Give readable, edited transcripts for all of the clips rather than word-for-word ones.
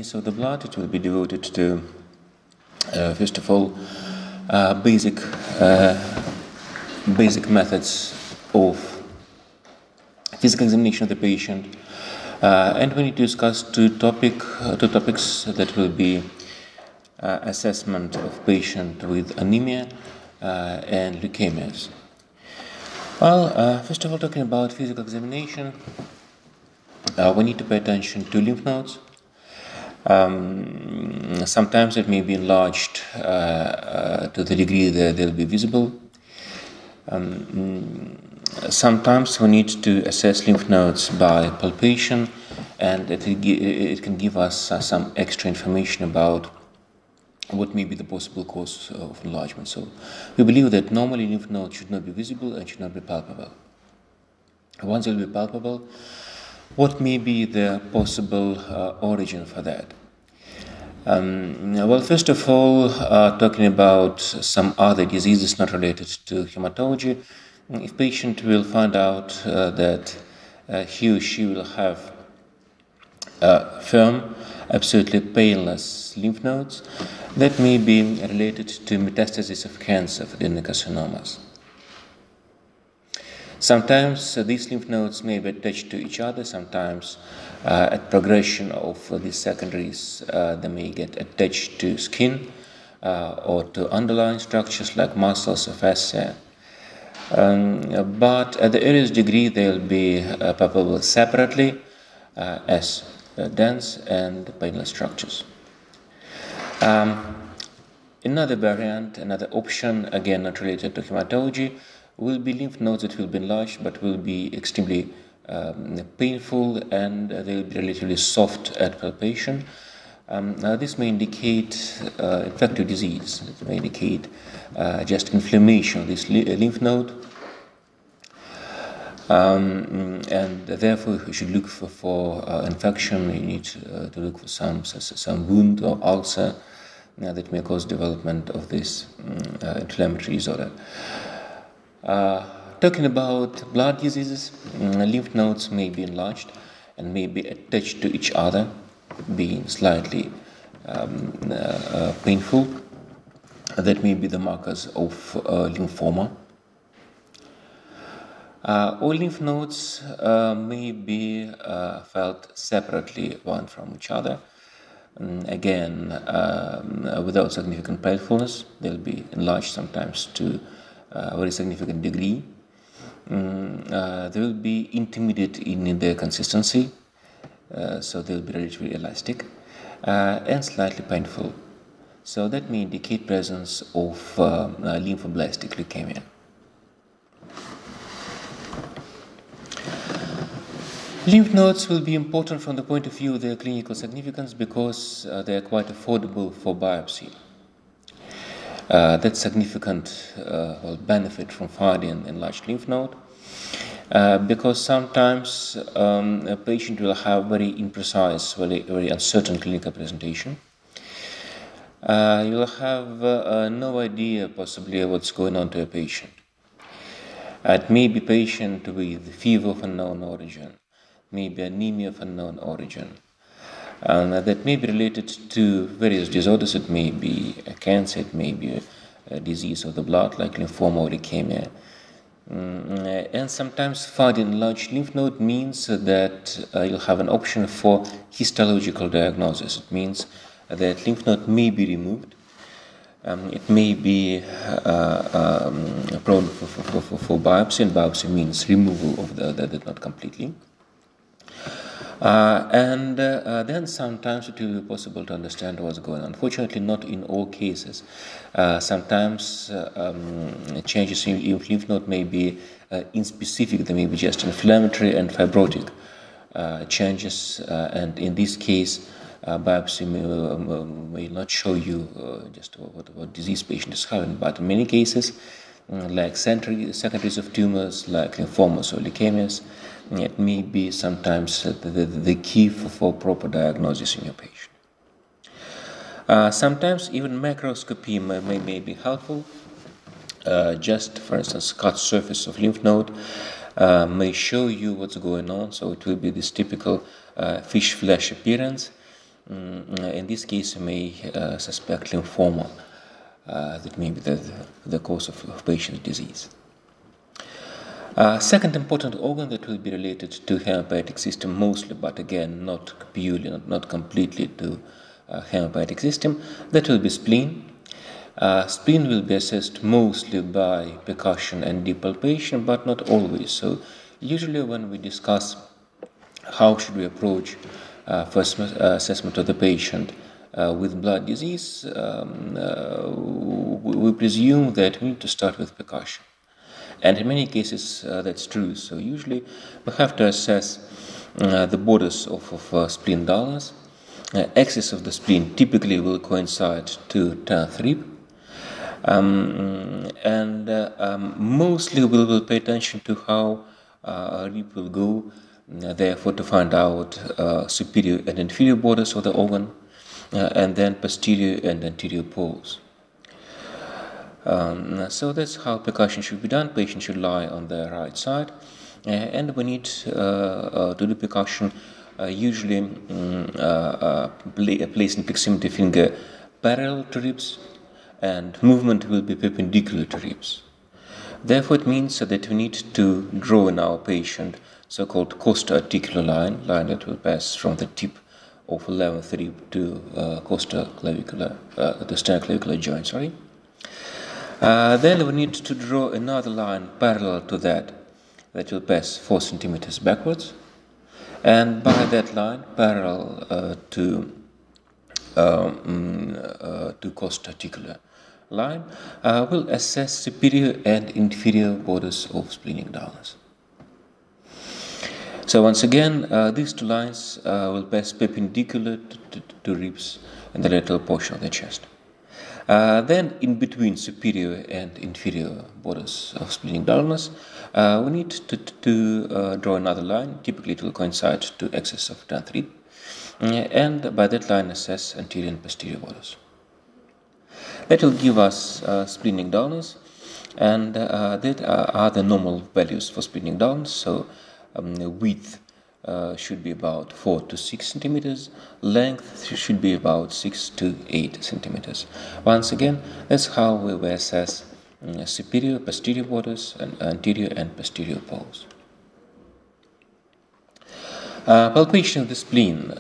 So the blood, it will be devoted to, first of all, basic methods of physical examination of the patient, and we need to discuss two topics that will be assessment of patient with anemia and leukemias. Well, first of all, talking about physical examination, we need to pay attention to lymph nodes. Sometimes it may be enlarged to the degree that they'll be visible. Sometimes we need to assess lymph nodes by palpation, and it can give us some extra information about what may be the possible cause of enlargement. So we believe that normally lymph nodes should not be visible and should not be palpable. Once they'll be palpable, what may be the possible origin for that? Well, first of all, talking about some other diseases not related to hematology, if patient will find out that he or she will have firm, absolutely painless lymph nodes, that may be related to metastasis of cancer for adenocarcinomas. Sometimes these lymph nodes may be attached to each other. Sometimes at progression of these secondaries, they may get attached to skin or to underlying structures like muscles or fascia. But at the earliest degree, they'll be palpable separately as dense and painless structures. Another variant, another option, again not related to hematology, will be lymph nodes that will be enlarged but will be extremely painful, and they will be relatively soft at palpation. Now this may indicate infective disease. It may indicate just inflammation of this lymph node, and therefore you should look for infection. You need to look for some wound or ulcer that may cause development of this inflammatory disorder. Talking about blood diseases, lymph nodes may be enlarged and may be attached to each other, being slightly painful. That may be the markers of lymphoma. All lymph nodes may be felt separately one from each other. Again, without significant painfulness. They'll be enlarged sometimes to a very significant degree. They will be intermediate in their consistency, so they'll be relatively elastic and slightly painful. So that may indicate presence of lymphoblastic leukemia. Lymph nodes will be important from the point of view of their clinical significance because they are quite affordable for biopsy. That's significant benefit from finding an enlarged lymph node, because sometimes a patient will have very imprecise, very uncertain clinical presentation. You'll have no idea possibly what's going on to a patient. It may be patient with fever of unknown origin, maybe anemia of unknown origin. That may be related to various disorders. It may be a cancer, it may be a disease of the blood like lymphoma or leukemia. And sometimes finding enlarged lymph node means that you'll have an option for histological diagnosis. It means that lymph node may be removed. It may be prone for biopsy, and biopsy means removal of the node completely. And then sometimes it will be possible to understand what's going on. Unfortunately, not in all cases. Sometimes changes in lymph node may be inspecific. They may be just inflammatory and fibrotic changes, and in this case, biopsy may not show you just what disease patient is having. But in many cases, like secondaries of tumors, like lymphomas or leukemias, it may be sometimes the key for proper diagnosis in your patient. Sometimes even macroscopy may be helpful. Just, for instance, cut surface of lymph node may show you what's going on. So it will be this typical fish flesh appearance. In this case, you may suspect lymphoma that may be the cause of patient's disease. Second important organ that will be related to hemopoietic system mostly, but again not purely, not completely to hemopoietic system, that will be spleen. Spleen will be assessed mostly by percussion and deep palpation, but not always. So usually when we discuss how should we approach first assessment of the patient with blood disease, we presume that we need to start with percussion. And in many cases, that's true. So usually we have to assess the borders of spleen dullness. Axis of the spleen typically will coincide to 10th rib. Mostly we will pay attention to how rib will go, therefore to find out superior and inferior borders of the organ, and then posterior and anterior poles. So that's how percussion should be done. Patient should lie on the right side, and we need to do percussion usually placing proximity finger parallel to ribs, and movement will be perpendicular to ribs. Therefore, it means that we need to draw in our patient so-called costo-articular line that will pass from the tip of 11th rib to costoclavicular, the sternoclavicular joint. Then we need to draw another line parallel to that will pass 4 centimeters backwards, and by that line parallel to costo-articular line will assess superior and inferior borders of splenic dullness. So once again, these two lines will pass perpendicular to ribs and the lateral portion of the chest. Then in between superior and inferior borders of splenic dullness, we need to draw another line. Typically it will coincide to axis of 10th rib, and by that line assess anterior and posterior borders. That will give us splenic dullness, and that are the normal values for splenic dullness. So width should be about 4 to 6 centimeters, length should be about 6 to 8 centimeters. Once again, that's how we will assess superior, posterior borders, and anterior and posterior poles. Palpation of the spleen.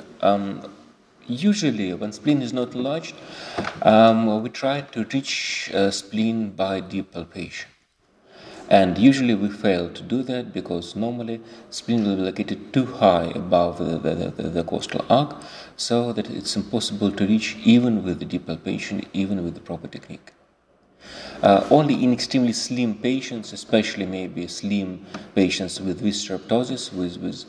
Usually, when spleen is not enlarged, we try to reach spleen by deep palpation. And usually we fail to do that because normally spleen will be located too high above the costal arc, so that it's impossible to reach even with the deep palpation, even with the proper technique. Only in extremely slim patients, especially maybe slim patients with visceral ptosis, with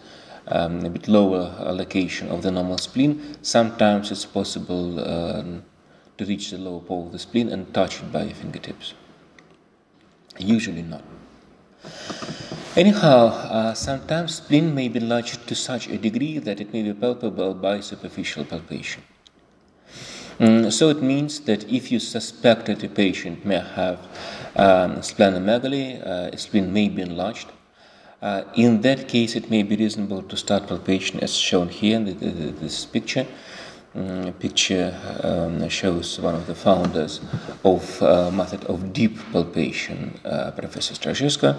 a bit lower allocation of the normal spleen, sometimes it's possible to reach the lower pole of the spleen and touch it by your fingertips. Usually not. Anyhow, sometimes spleen may be enlarged to such a degree that it may be palpable by superficial palpation. So it means that if you suspect that a patient may have splenomegaly, spleen may be enlarged. In that case, it may be reasonable to start palpation as shown here in this picture. Picture shows one of the founders of method of deep palpation, Professor Straszewska,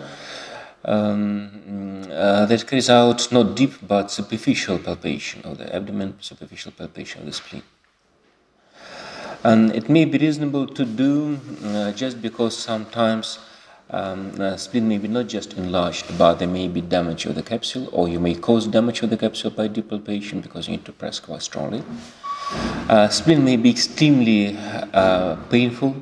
that carries out not deep but superficial palpation of the abdomen, superficial palpation of the spleen. And it may be reasonable to do just because sometimes spleen may be not just enlarged, but there may be damage of the capsule, or you may cause damage of the capsule by deep palpation because you need to press quite strongly. Spleen may be extremely painful.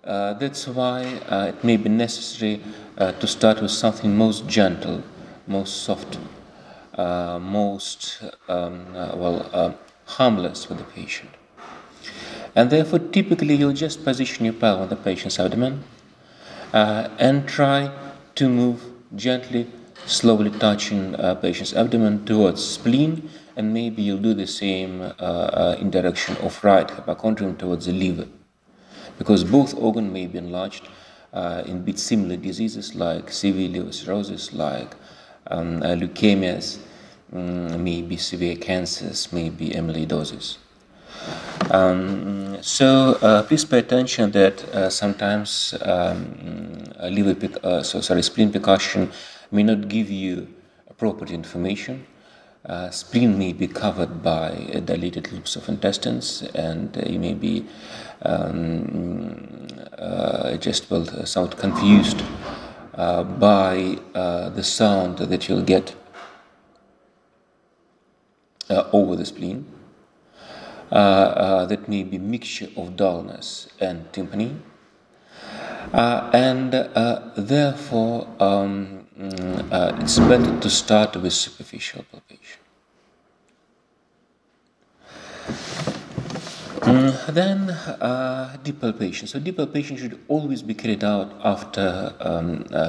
That's why it may be necessary to start with something most gentle, most soft, most harmless for the patient. And therefore, typically, you'll just position your palm on the patient's abdomen and try to move gently, slowly touching patient's abdomen towards spleen, and maybe you'll do the same in direction of right hypochondrium towards the liver, because both organs may be enlarged in bit similar diseases like severe liver cirrhosis, like leukemias, maybe severe cancers, maybe amyloidosis. Please pay attention that sometimes spleen percussion may not give you appropriate information. Spleen may be covered by dilated loops of intestines, and you may be somewhat confused by the sound that you'll get over the spleen. That may be mixture of dullness and tympany, and therefore it's better to start with superficial palpation. Then deep palpation. So deep palpation should always be carried out after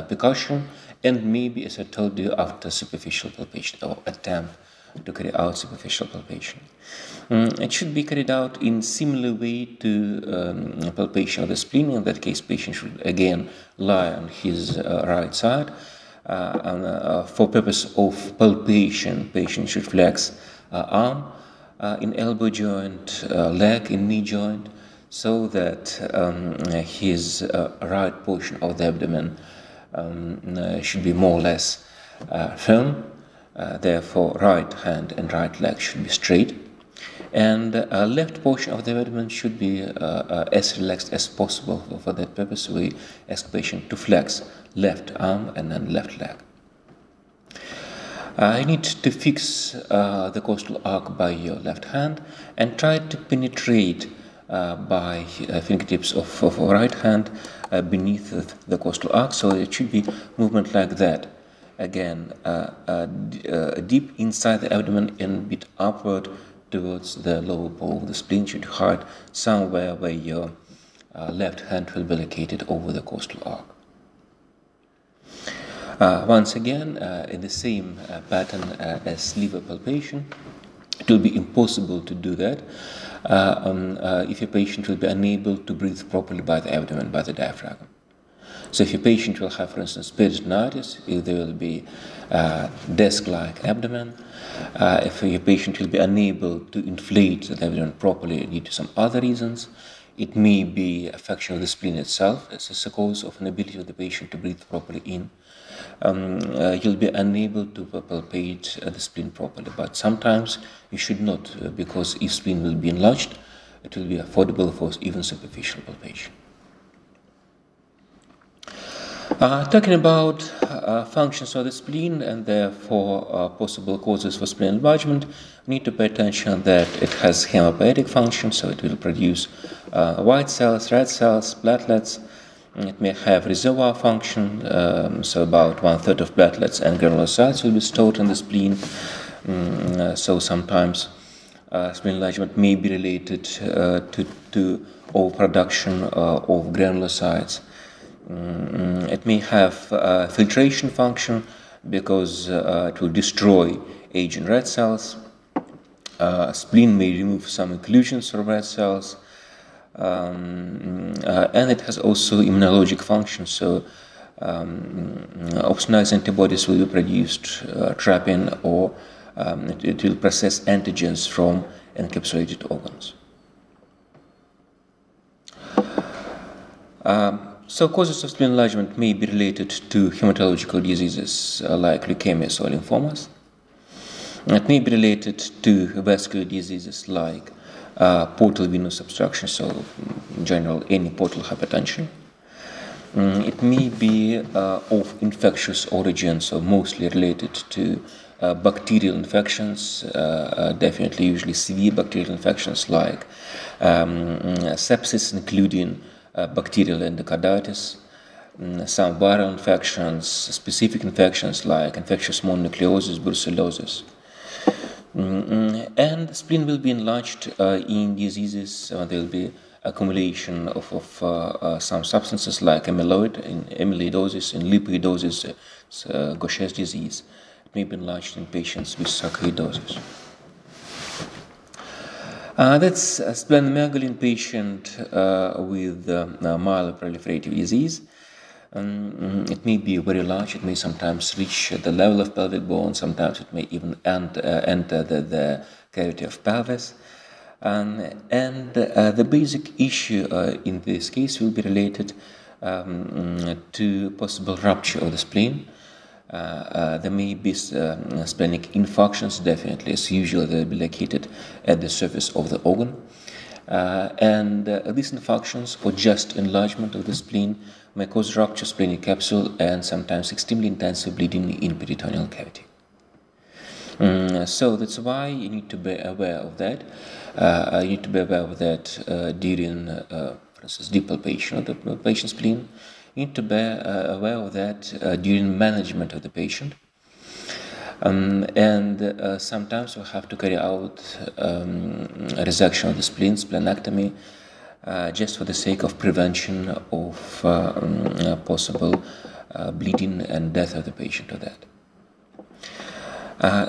percussion, and maybe, as I told you, after superficial palpation, or attempt to carry out superficial palpation. It should be carried out in similar way to palpation of the spleen. In that case, patient should again lie on his right side. For purpose of palpation, patient should flex arm in elbow joint, leg in knee joint, so that his right portion of the abdomen should be more or less firm. Therefore, right hand and right leg should be straight, and left portion of the abdomen should be as relaxed as possible. For that purpose, we ask patient to flex left arm and then left leg. You need to fix the costal arc by your left hand and try to penetrate by fingertips of right hand beneath the costal arc. So it should be movement like that. Again, deep inside the abdomen and a bit upward towards the lower pole. The spleen should hide somewhere where your left hand will be located over the costal arc. Once again, in the same pattern as liver palpation, it will be impossible to do that if your patient will be unable to breathe properly by the abdomen, by the diaphragm. So if your patient will have, for instance, peritonitis, if there will be desk-like abdomen, if your patient will be unable to inflate the abdomen properly due to some other reasons, it may be affection of the spleen itself as a cause of inability of the patient to breathe properly in. You'll be unable to palpate the spleen properly, but sometimes you should not, because if spleen will be enlarged, it will be affordable for even superficial palpation. Talking about functions of the spleen and therefore possible causes for spleen enlargement, we need to pay attention that it has hematopoietic function, so it will produce white cells, red cells, platelets. It may have reservoir function, so about 1/3 of platelets and granulocytes will be stored in the spleen. So sometimes spleen enlargement may be related to overproduction of granulocytes. It may have filtration function because it will destroy aging red cells. Spleen may remove some inclusions from red cells. And it has also immunologic function, so opsonized antibodies will be produced, trapping, or it will process antigens from encapsulated organs. So causes of spleen enlargement may be related to hematological diseases like leukemias or lymphomas. It may be related to vascular diseases like portal venous obstruction, so in general any portal hypertension. It may be of infectious origin, so mostly related to bacterial infections, definitely usually severe bacterial infections like sepsis, including bacterial endocarditis, some viral infections, specific infections like infectious mononucleosis, brucellosis. And the spleen will be enlarged in diseases. There will be accumulation of some substances like amyloidosis, and lipidosis, Gaucher's disease. It may be enlarged in patients with sarcoidosis. That's a splenomegaly in patient with myeloproliferative disease. It may be very large. It may sometimes reach the level of pelvic bone. Sometimes it may even enter the cavity of pelvis. The basic issue in this case will be related to possible rupture of the spleen. There may be splenic infarctions, definitely, as usual. They will be located at the surface of the organ. These infarctions or just enlargement of the spleen may cause rupture splenic capsule and sometimes extremely intensive bleeding in peritoneal cavity. So that's why you need to be aware of that. You need to be aware of that during, for instance, deep palpation of the patient's spleen. You need to be aware of that during management of the patient. Sometimes we have to carry out a resection of the spleen, splenectomy, just for the sake of prevention of possible bleeding and death of the patient of that.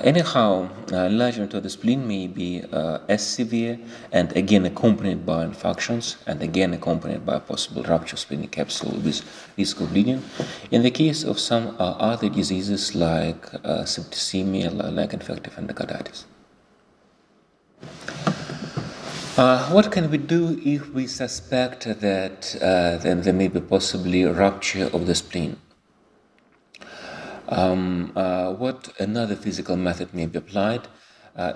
Anyhow, enlargement of the spleen may be as severe and again accompanied by infarctions and again accompanied by possible rupture of splenic capsule with risk of bleeding. In the case of some other diseases like septicemia, like infective endocarditis. What can we do if we suspect that there may be possibly rupture of the spleen? What another physical method may be applied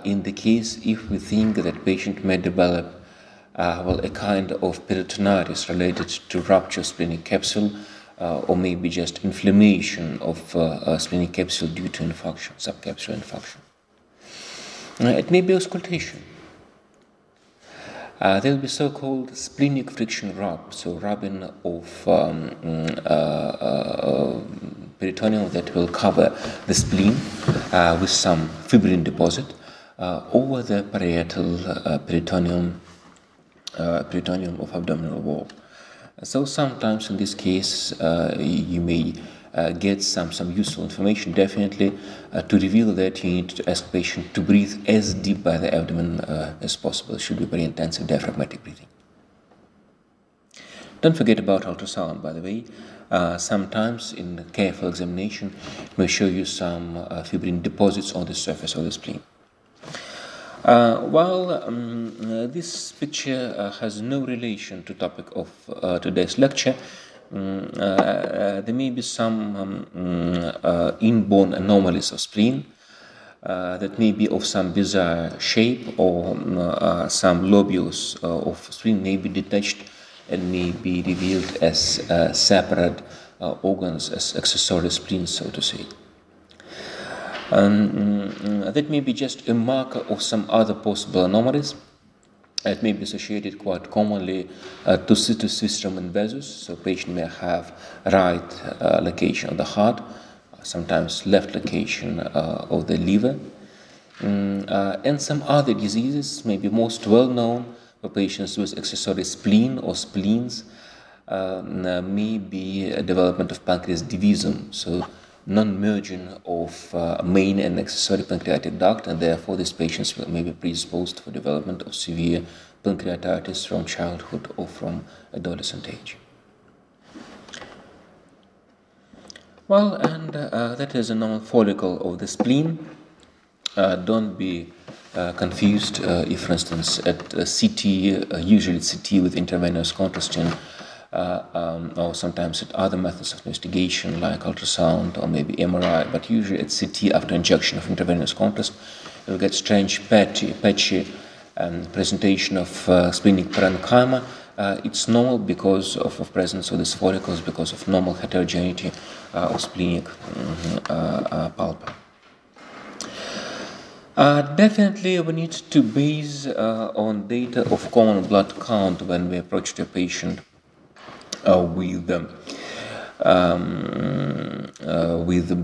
in the case if we think that patient may develop a kind of peritonitis related to rupture of splenic capsule or maybe just inflammation of splenic capsule due to infarction, subcapsular infarction. It may be auscultation. There will be so-called splenic friction rub, so rubbing of peritoneum that will cover the spleen with some fibrin deposit over the parietal peritoneum of abdominal wall. So sometimes in this case you may get some useful information, definitely, to reveal that you need to ask the patient to breathe as deep by the abdomen as possible. It should be very intensive diaphragmatic breathing. Don't forget about ultrasound, by the way. Sometimes in careful examination it may show you some fibrin deposits on the surface of the spleen. This picture has no relation to topic of today's lecture. There may be some inborn anomalies of spleen that may be of some bizarre shape, or some lobules of spleen may be detached and may be revealed as separate organs, as accessory spleens, so to say. That may be just a marker of some other possible anomalies. It may be associated quite commonly to situs viscerum and vessels, so patient may have right location of the heart, sometimes left location of the liver, and some other diseases may be most well known for patients with accessory spleen or spleens. May be a development of pancreas divisum, so non-merging of main and accessory pancreatic duct, and therefore these patients may be predisposed for development of severe pancreatitis from childhood or from adolescent age. Well, and that is a normal follicle of the spleen. Don't be confused if, for instance, at CT, usually it's CT with intravenous contrasting, or sometimes at other methods of investigation like ultrasound or maybe MRI, but usually at CT after injection of intravenous contrast, you'll get strange patchy presentation of splenic parenchyma. It's normal because of presence of these follicles, because of normal heterogeneity of splenic pulpa. Definitely we need to base on data of common blood count when we approach the patient with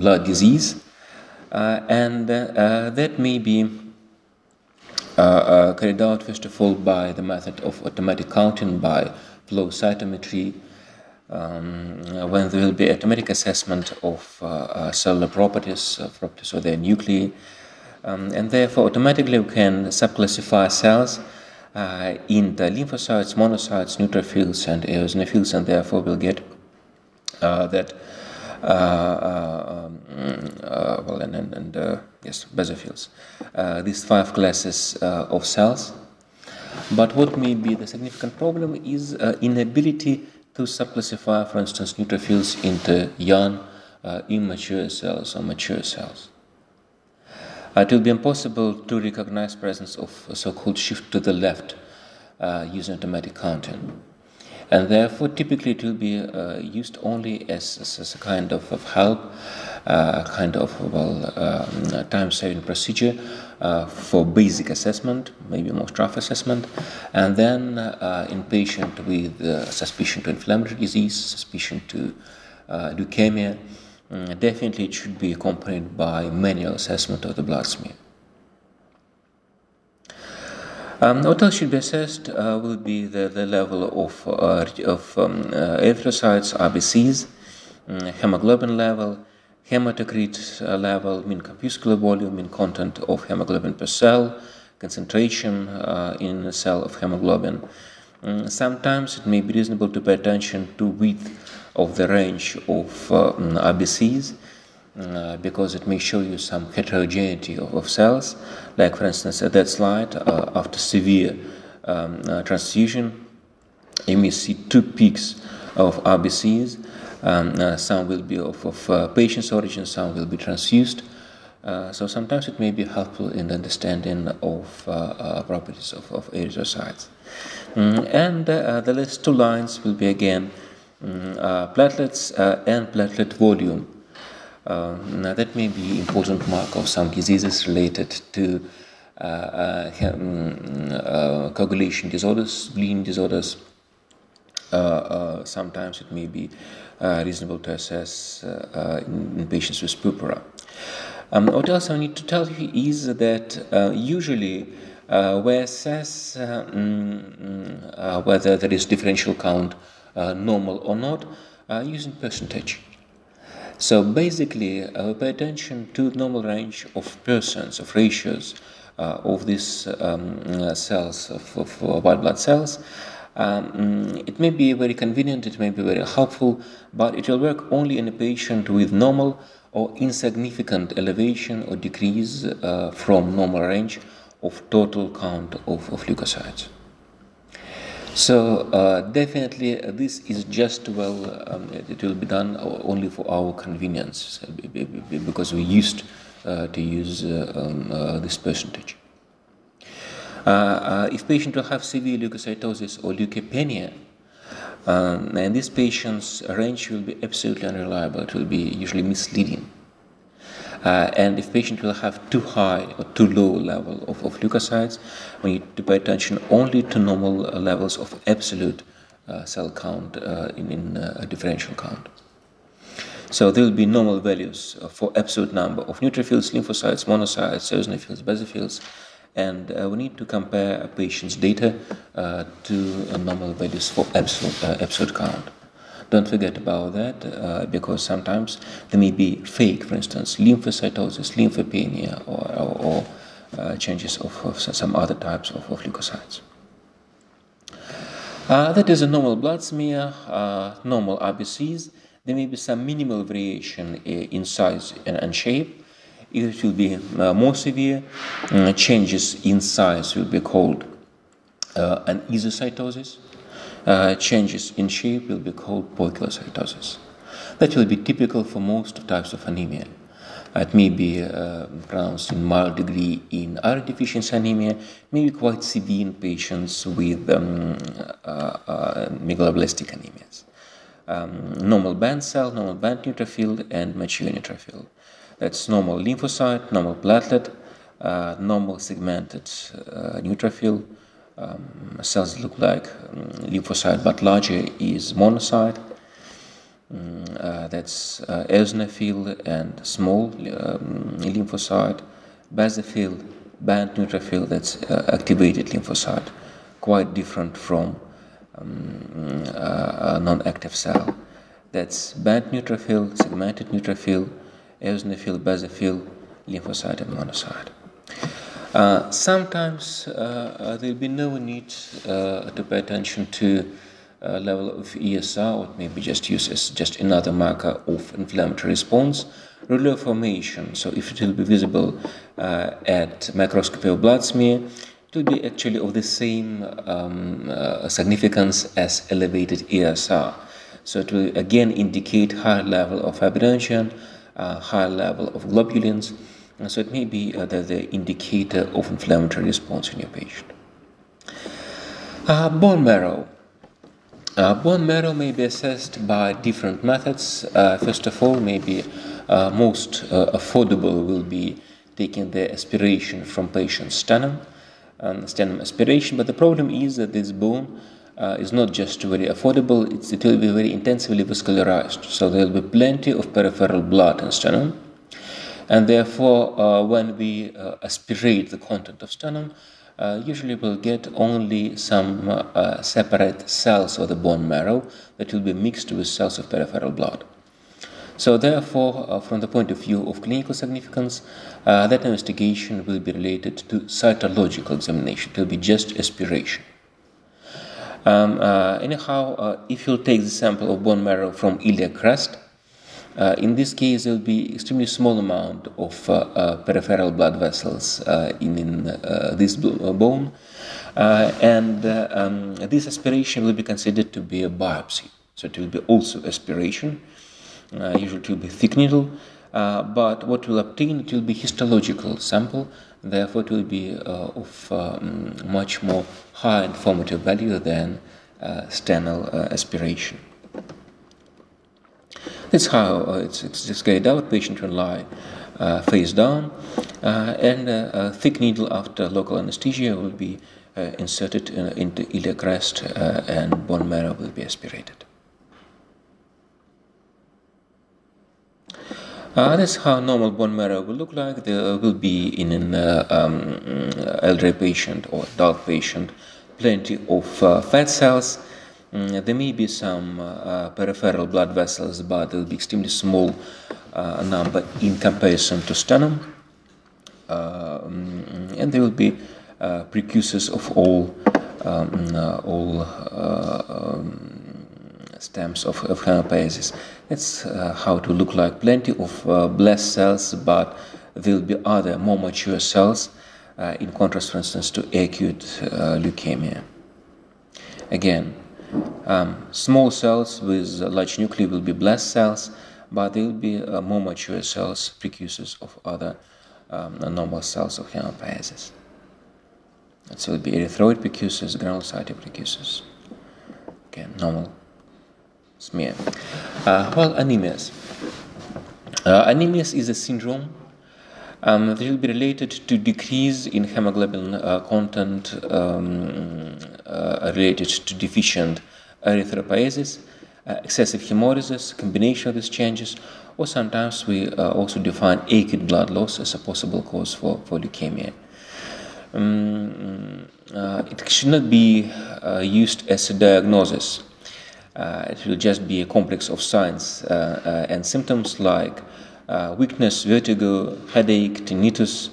blood disease, and that may be carried out first of all by the method of automatic counting by flow cytometry, when there will be automatic assessment of cellular properties of their nuclei, and therefore automatically we can subclassify cells into lymphocytes, monocytes, neutrophils, and eosinophils, and therefore we'll get that yes, basophils. These 5 classes of cells. But what may be the significant problem is inability to subclassify, for instance, neutrophils into young, immature cells or mature cells. It will be impossible to recognize presence of a so-called shift to the left using automatic counting. And therefore, typically it will be used only as a kind of help, time-saving procedure for basic assessment, maybe most rough assessment, and then in patient with suspicion to inflammatory disease, suspicion to leukemia, definitely it should be accompanied by manual assessment of the blood smear. What else should be assessed will be the level of erythrocytes, RBCs, hemoglobin level, hematocrit level, mean corpuscular volume, mean content of hemoglobin per cell, concentration in a cell of hemoglobin. Sometimes it may be reasonable to pay attention to width of the range of RBCs, because it may show you some heterogeneity of cells, like for instance at that slide, after severe transfusion, you may see 2 peaks of RBCs. Some will be of patient's origin, some will be transfused. So sometimes it may be helpful in the understanding of properties of erythrocytes. And the last 2 lines will be again platelets and platelet volume. Now that may be important mark of some diseases related to coagulation disorders, bleeding disorders. Sometimes it may be reasonable to assess in patients with purpura. What else I need to tell you is that usually we assess whether there is differential count normal or not using percentage. So basically, pay attention to the normal range of percents, of ratios of these cells, of white blood cells. It may be very convenient, it may be very helpful, but it will work only in a patient with normal or insignificant elevation or decrease from normal range of total count of leukocytes. So definitely this is just, it will be done only for our convenience, because we used to use this percentage. If patient will have severe leukocytosis or leukopenia, and this patient's range will be absolutely unreliable, it will be usually misleading. And if patient will have too high or too low level of leukocytes, we need to pay attention only to normal levels of absolute cell count in a differential count. So there will be normal values for absolute number of neutrophils, lymphocytes, monocytes, eosinophils, basophils, and we need to compare a patient's data to normal values for absolute count. Don't forget about that, because sometimes there may be fake, for instance, lymphocytosis, lymphopenia, or changes of some other types of leukocytes. That is a normal blood smear, normal RBCs. There may be some minimal variation in size and shape. It will be more severe. Changes in size will be called an isocytosis. Changes in shape will be called poikilocytosis. That will be typical for most types of anemia. It may be pronounced in mild degree in iron deficiency anemia, may be quite severe in patients with megaloblastic anemias. Normal band cell, normal band neutrophil, and mature neutrophil. That's normal lymphocyte, normal platelet, normal segmented neutrophil. Cells look like lymphocyte but larger is monocyte. That's eosinophil and small lymphocyte. Basophil, band neutrophil, that's activated lymphocyte, quite different from a non-active cell. That's band neutrophil, segmented neutrophil, eosinophil, basophil, lymphocyte, and monocyte. Sometimes there will be no need to pay attention to level of ESR, or it may be just used as just another marker of inflammatory response. Rouleau formation, so if it will be visible at microscopy or blood smear, it will be actually of the same significance as elevated ESR. So it will again indicate high level of fibrinogen, high level of globulins. So it may be the indicator of inflammatory response in your patient. Bone marrow. Bone marrow may be assessed by different methods. First of all, maybe most affordable will be taking the aspiration from patient's sternum aspiration. But the problem is that this bone is not just very affordable, it will be very intensively vascularized. So there will be plenty of peripheral blood in sternum. And therefore, when we aspirate the content of sternum, usually we'll get only some separate cells of the bone marrow that will be mixed with cells of peripheral blood. So therefore, from the point of view of clinical significance, that investigation will be related to cytological examination. It will be just aspiration. Anyhow, if you'll take the sample of bone marrow from iliac crest, in this case, there will be extremely small amount of peripheral blood vessels in this bone, and this aspiration will be considered to be a biopsy. So it will be also aspiration. Usually it will be thick needle, but what we'll obtain, it will be histological sample. Therefore, it will be of much more high informative value than sternal aspiration. That's how it's just carried out. Patient will lie face down, and a thick needle after local anesthesia will be inserted into iliac crest, and bone marrow will be aspirated. That's how normal bone marrow will look like. There will be in an elderly patient or adult patient plenty of fat cells. There may be some peripheral blood vessels, but there will be extremely small number in comparison to sternum, and there will be precursors of all stems of hematopoiesis. That's how it will look like. Plenty of blast cells, but there will be other more mature cells, in contrast, for instance, to acute leukemia. Again, small cells with large nuclei will be blast cells, but there will be more mature cells, precursors of other normal cells of hematopoiesis. So it will be erythroid precursors, granulocytic precursors. Again, normal smear. Anemias. Anemias is a syndrome that will be related to decrease in hemoglobin content related to deficient erythropoiesis, excessive hemolysis, combination of these changes, or sometimes we also define acute blood loss as a possible cause for leukemia. It should not be used as a diagnosis. It will just be a complex of signs and symptoms like weakness, vertigo, headache, tinnitus,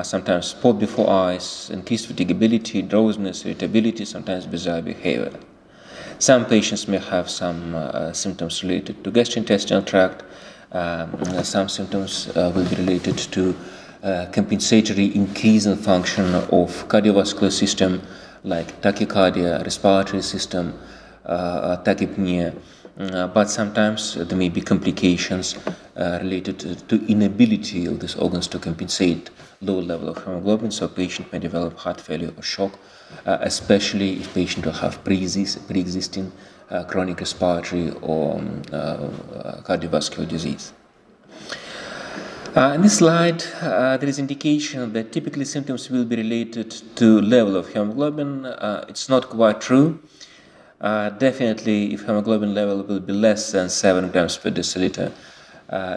sometimes spot before eyes, increased fatigability, drowsiness, irritability, sometimes bizarre behavior. Some patients may have some symptoms related to gastrointestinal tract. Some symptoms will be related to compensatory increase in function of cardiovascular system, like tachycardia, respiratory system, tachypnea, but sometimes there may be complications related to inability of these organs to compensate low level of hemoglobin, so patient may develop heart failure or shock, especially if patient will have pre-existing chronic respiratory or cardiovascular disease. In this slide, there is indication that typically symptoms will be related to level of hemoglobin. It's not quite true. Definitely, if hemoglobin level will be less than 7 grams per deciliter,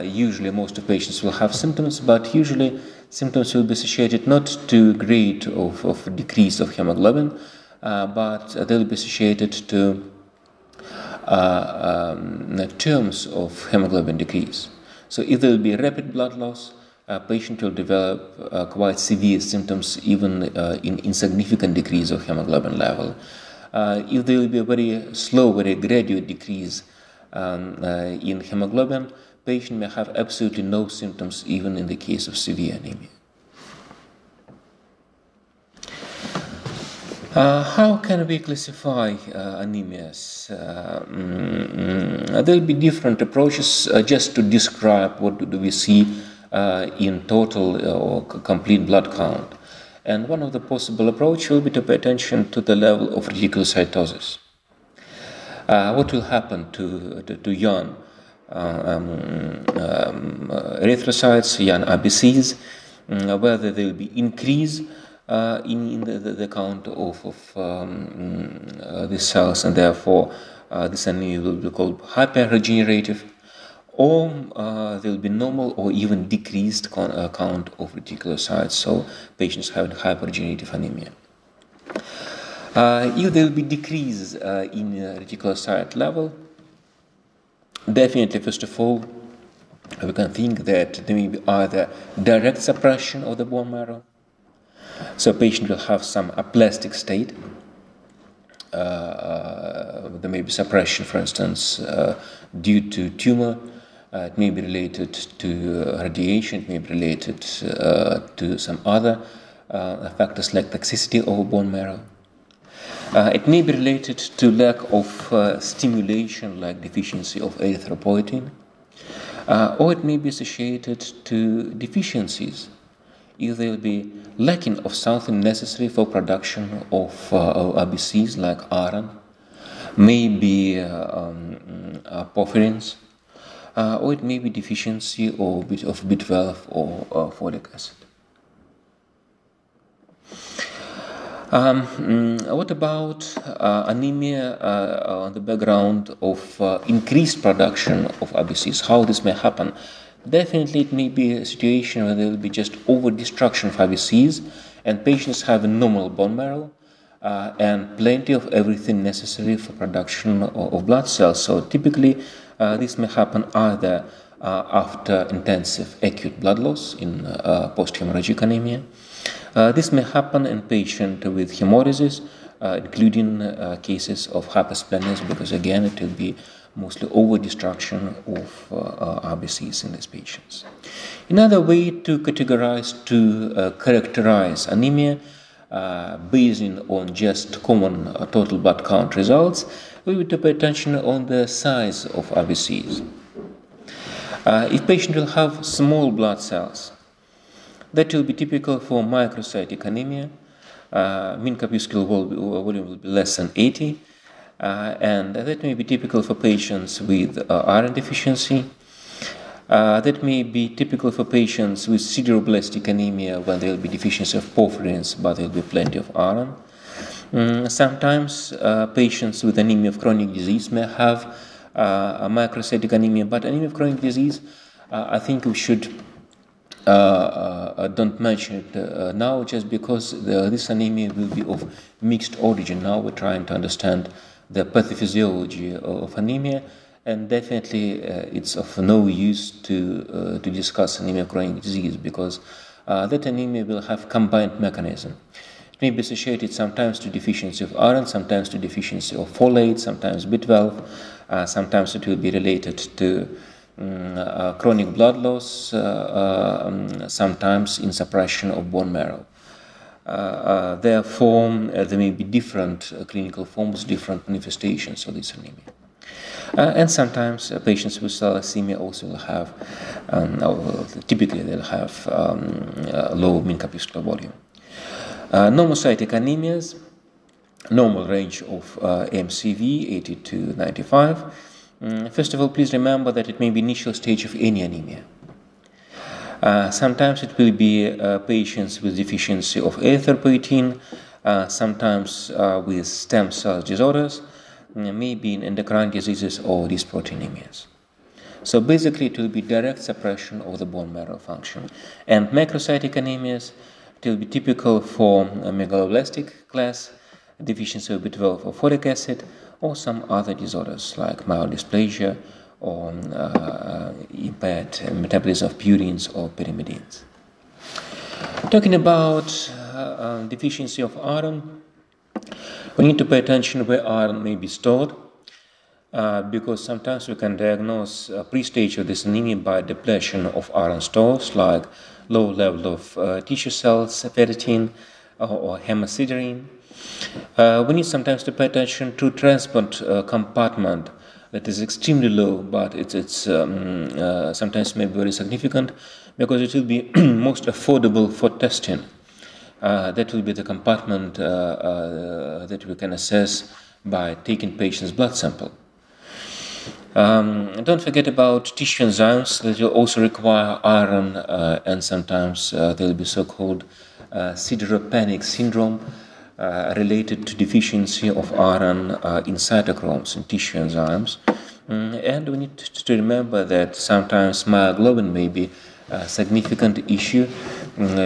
usually most of patients will have symptoms, but usually symptoms will be associated not to grade of decrease of hemoglobin, but they will be associated to terms of hemoglobin decrease. So if there will be rapid blood loss, a patient will develop quite severe symptoms even in insignificant decrease of hemoglobin level. If there will be a very slow, very gradual decrease in hemoglobin, patient may have absolutely no symptoms even in the case of severe anemia. How can we classify anemias? There will be different approaches just to describe what do we see in total or complete blood count. And one of the possible approaches will be to pay attention to the level of reticulocytosis. What will happen to young erythrocytes, young RBCs, whether there will be increase in the count of these cells, and therefore this anemia will be called hyperregenerative, or there will be normal or even decreased count of reticulocytes, so patients having hyperregenerative anemia. If there will be decrease in reticulocyte level, definitely, first of all, we can think that there may be either direct suppression of the bone marrow, so patient will have some aplastic state. There may be suppression, for instance, due to tumor. It may be related to radiation. It may be related to some other factors like toxicity of bone marrow. It may be related to lack of stimulation, like deficiency of erythropoietin, or it may be associated to deficiencies. If there will be lacking of something necessary for production of RBCs like iron, maybe porphyrins, or it may be deficiency of B12 or folic acid. What about anemia on the background of increased production of RBCs? How this may happen? Definitely, it may be a situation where there will be just over-destruction of RBCs, and patients have a normal bone marrow and plenty of everything necessary for production of blood cells. So typically, this may happen either after intensive acute blood loss in post-hemorrhagic anemia. This may happen in patients with hemolysis, including cases of hypersplenism, because again, it will be mostly over-destruction of RBCs in these patients. Another way to characterize anemia based on just common total blood count results will be to pay attention on the size of RBCs. If patient will have small blood cells, that will be typical for microcytic anemia. Mean corpuscular volume will be less than 80. And that may be typical for patients with iron deficiency. That may be typical for patients with sideroblastic anemia, when there will be deficiency of porphyrins, but there will be plenty of iron. Sometimes patients with anemia of chronic disease may have a microcytic anemia, but anemia of chronic disease, I think we should don't mention it now, just because this anemia will be of mixed origin. Now we're trying to understand the pathophysiology of anemia, and definitely it's of no use to discuss anemia of chronic disease, because that anemia will have combined mechanism. It may be associated sometimes to deficiency of iron, sometimes to deficiency of folate, sometimes B12, sometimes it will be related to chronic blood loss, sometimes in suppression of bone marrow. Therefore, there may be different clinical forms, different manifestations of this anemia. And sometimes patients with thalassemia also will have, typically they'll have low mean corpuscular volume. Normocytic anemias, normal range of MCV 80 to 95. First of all, please remember that it may be initial stage of any anemia. Sometimes it will be patients with deficiency of erythropoietin, sometimes with stem cell disorders, maybe in endocrine diseases or dysproteinemias. So basically, it will be direct suppression of the bone marrow function. And macrocytic anemias, it will be typical for megaloblastic class, deficiency of B12 or folic acid, or some other disorders like myelodysplasia or impaired metabolism of purines or pyrimidines. Talking about deficiency of iron, We need to pay attention where iron may be stored, because sometimes we can diagnose pre-stage of this anemia by depletion of iron stores, like low level of tissue cells, ferritin, or hemosiderin. We need sometimes to pay attention to transport compartment that is extremely low, but it's sometimes may be very significant, because it will be most affordable for testing. That will be the compartment that we can assess by taking patient's blood sample. Don't forget about tissue enzymes that will also require iron, and sometimes there will be so-called sideropenic syndrome related to deficiency of iron in cytochromes and tissue enzymes. And we need to remember that sometimes myoglobin may be a significant issue,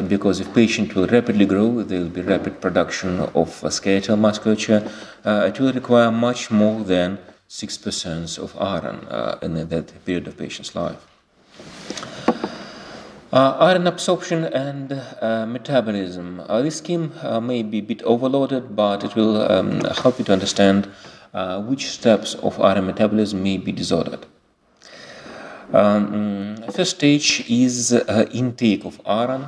because if patient will rapidly grow, there will be rapid production of skeletal musculature. It will require much more than 6% of iron in that period of patient's life. Iron absorption and metabolism. This scheme may be a bit overloaded, but it will help you to understand which steps of iron metabolism may be disordered. First stage is intake of iron.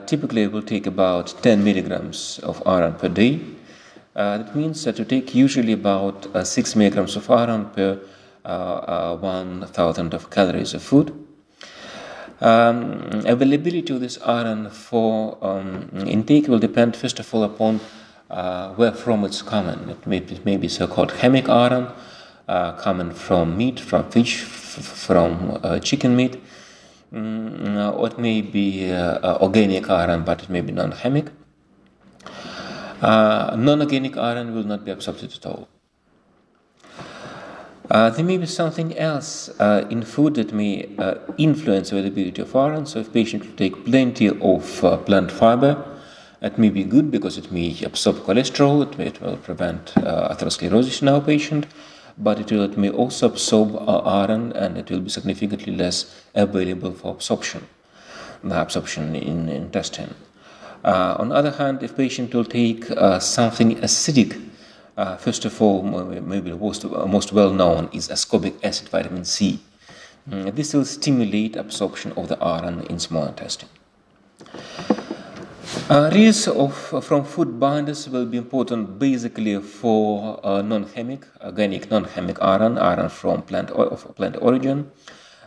Typically, it will take about 10 milligrams of iron per day. That means that you take usually about 6 milligrams of iron per 1,000 of calories of food. Availability of this iron for intake will depend first of all upon where from it's coming. It may be so-called hemic iron, coming from meat, from fish, from chicken meat, or it may be organic iron, but it may be non-hemic. Non-organic iron will not be absorbed at all. There may be something else in food that may influence availability of iron. So if patient will take plenty of plant fiber, it may be good because it may absorb cholesterol, it will prevent atherosclerosis in our patient, but it may also absorb iron, and it will be significantly less available for absorption in intestine. On the other hand, if patient will take something acidic, first of all, maybe most well known is ascorbic acid, vitamin C. This will stimulate absorption of the iron in small intestine. Release from food binders will be important basically for non-hemic, organic non-hemic iron from plant origin.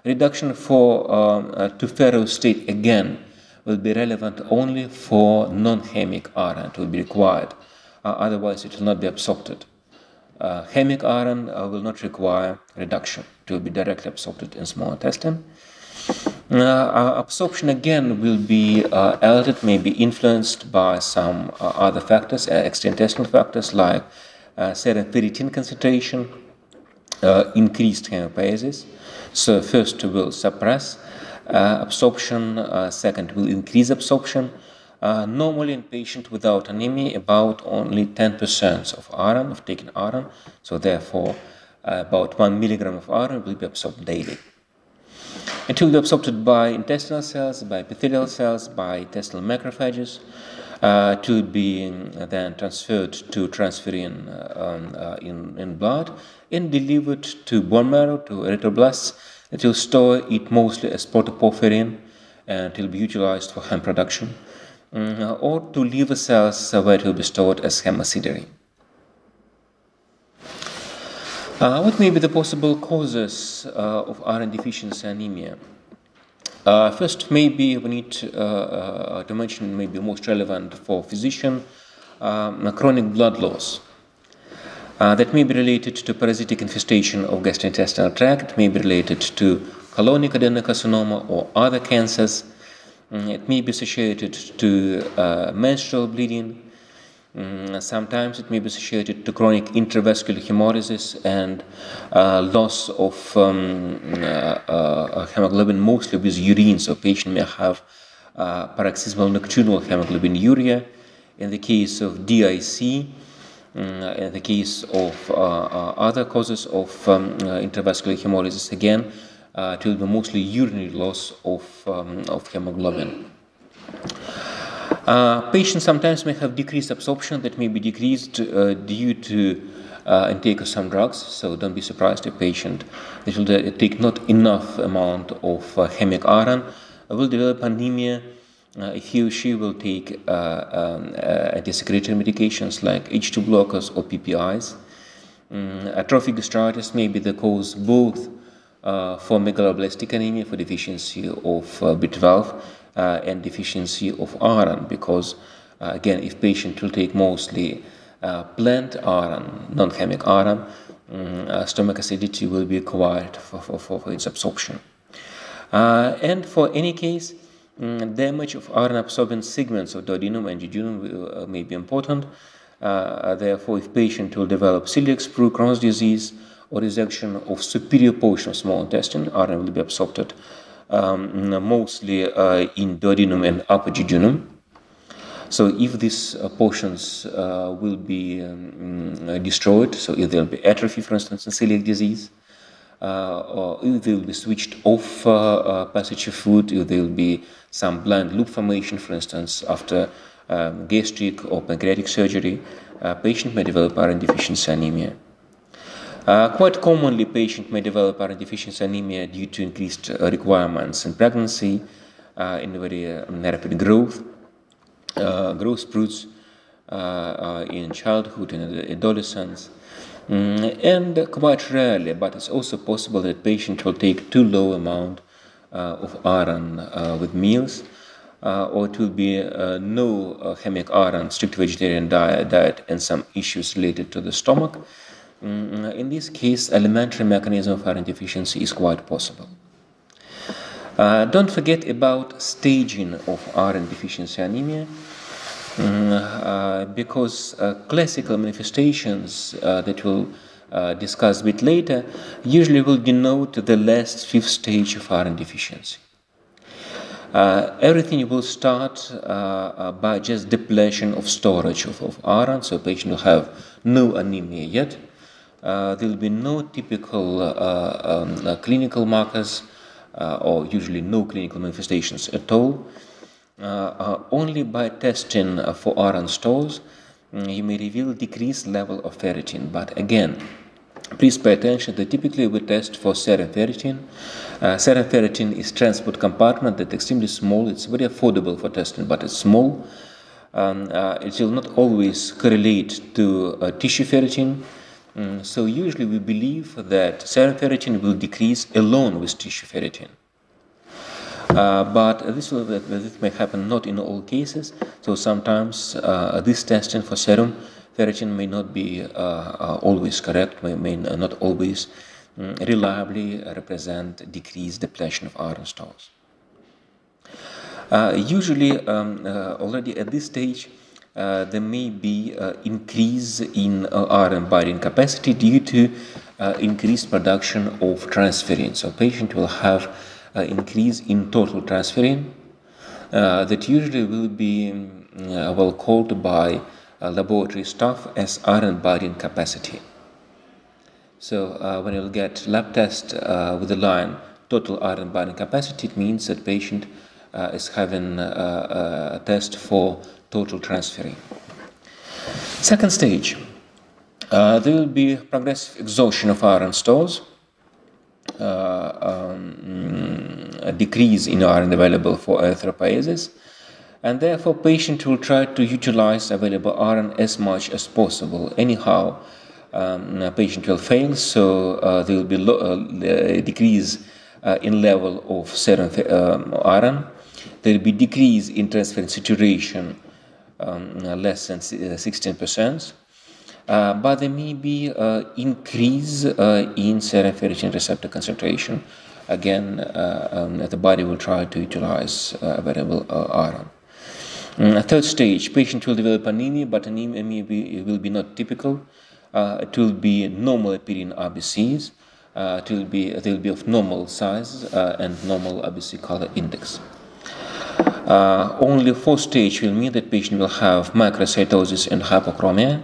Reduction to ferrostate again will be relevant only for non-hemic iron. It will be required. Otherwise, it will not be absorbed. Hemic iron will not require reduction. It will be directly absorbed in small intestine. Absorption again will be altered, may be influenced by some other factors, extraintestinal factors like serum ferritin concentration, increased hemopiesis. So first will suppress absorption, second will increase absorption. Normally in patient without anemia, about only 10% of iron, of taken iron, so therefore about 1 milligram of iron will be absorbed daily. It will be absorbed by intestinal cells, by epithelial cells, by intestinal macrophages, to be then transferred to transferrin in blood and delivered to bone marrow, to erythroblasts. It will store it mostly as protoporphyrin, and it will be utilized for hem production, or to liver cells where it will be stored as hemosiderin. What may be the possible causes of iron deficiency anemia? First, maybe we need to mention, maybe most relevant for physician, chronic blood loss. That may be related to parasitic infestation of gastrointestinal tract, may be related to colonic adenocarcinoma or other cancers. It may be associated to menstrual bleeding. Sometimes it may be associated to chronic intravascular hemolysis and loss of hemoglobin, mostly with urine. So patient may have paroxysmal nocturnal hemoglobinuria. In the case of DIC, in the case of other causes of intravascular hemolysis, again, it will be mostly urinary loss of hemoglobin. Patients sometimes may have decreased absorption that may be decreased due to intake of some drugs. So don't be surprised if a patient that will take not enough amount of hemic iron will develop anemia if he or she will take anti-secretory medications like H2 blockers or PPIs. Atrophic gastritis may be the cause both for megaloblastic anemia, for deficiency of B12 and deficiency of iron, because again, if patient will take mostly plant iron, non-hemic iron, stomach acidity will be required for its absorption. And for any case, damage of iron-absorbing segments of duodenum and jejunum may be important. Therefore, if patient will develop celiac sprue, Crohn's disease, or resection of superior portion of small intestine, iron will be absorbed mostly in duodenum and upper jejunum. So if these portions will be destroyed, so if there will be atrophy, for instance, in celiac disease, or if they will be switched off passage of food, if there will be some blind loop formation, for instance, after gastric or pancreatic surgery, patient may develop iron deficiency anemia. Quite commonly, patient may develop iron deficiency anemia due to increased requirements in pregnancy, in very rapid growth spurts in childhood and adolescence. And quite rarely, but it's also possible that patient will take too low amount of iron with meals, or it will be no hemic iron, strict vegetarian diet, and some issues related to the stomach. In this case, alimentary mechanism of iron deficiency is quite possible. Don't forget about staging of iron deficiency anemia, because classical manifestations that we'll discuss a bit later usually will denote the last fifth stage of iron deficiency. Everything will start by just depletion of storage of iron, so patient will have no anemia yet. There will be no typical clinical markers, or usually no clinical manifestations at all. Only by testing for iron stores, you may reveal decreased level of ferritin. But again, please pay attention that typically we test for serum ferritin. Serum ferritin is transport compartment that's extremely small. It's very affordable for testing, but it's small. It will not always correlate to tissue ferritin. So usually we believe that serum ferritin will decrease alone with tissue ferritin. But this may happen not in all cases. So sometimes this testing for serum ferritin may not be always correct, may not always reliably represent decreased depletion of iron stores. Usually, already at this stage, there may be increase in iron binding capacity due to increased production of transferrin. So patient will have increase in total transferrin that usually will be well called by laboratory staff as iron binding capacity. So when you'll get lab test with the line total iron binding capacity, it means that patient is having a test for total transferrin. Second stage, there will be progressive exhaustion of iron stores, a decrease in iron available for erythropoiesis, and therefore patient will try to utilize available iron as much as possible. Anyhow, patient will fail, so there will be a decrease in level of serum iron. There will be decrease in transferrin saturation, less than 16%, but there may be increase in serum ferritin receptor concentration. Again, the body will try to utilize available iron. Third stage, patient will develop anemia, but anemia will be not typical. It will be normal appearing RBCs. They will be of normal size and normal RBC color index. Only fourth stage will mean that patient will have microcytosis and hypochromia,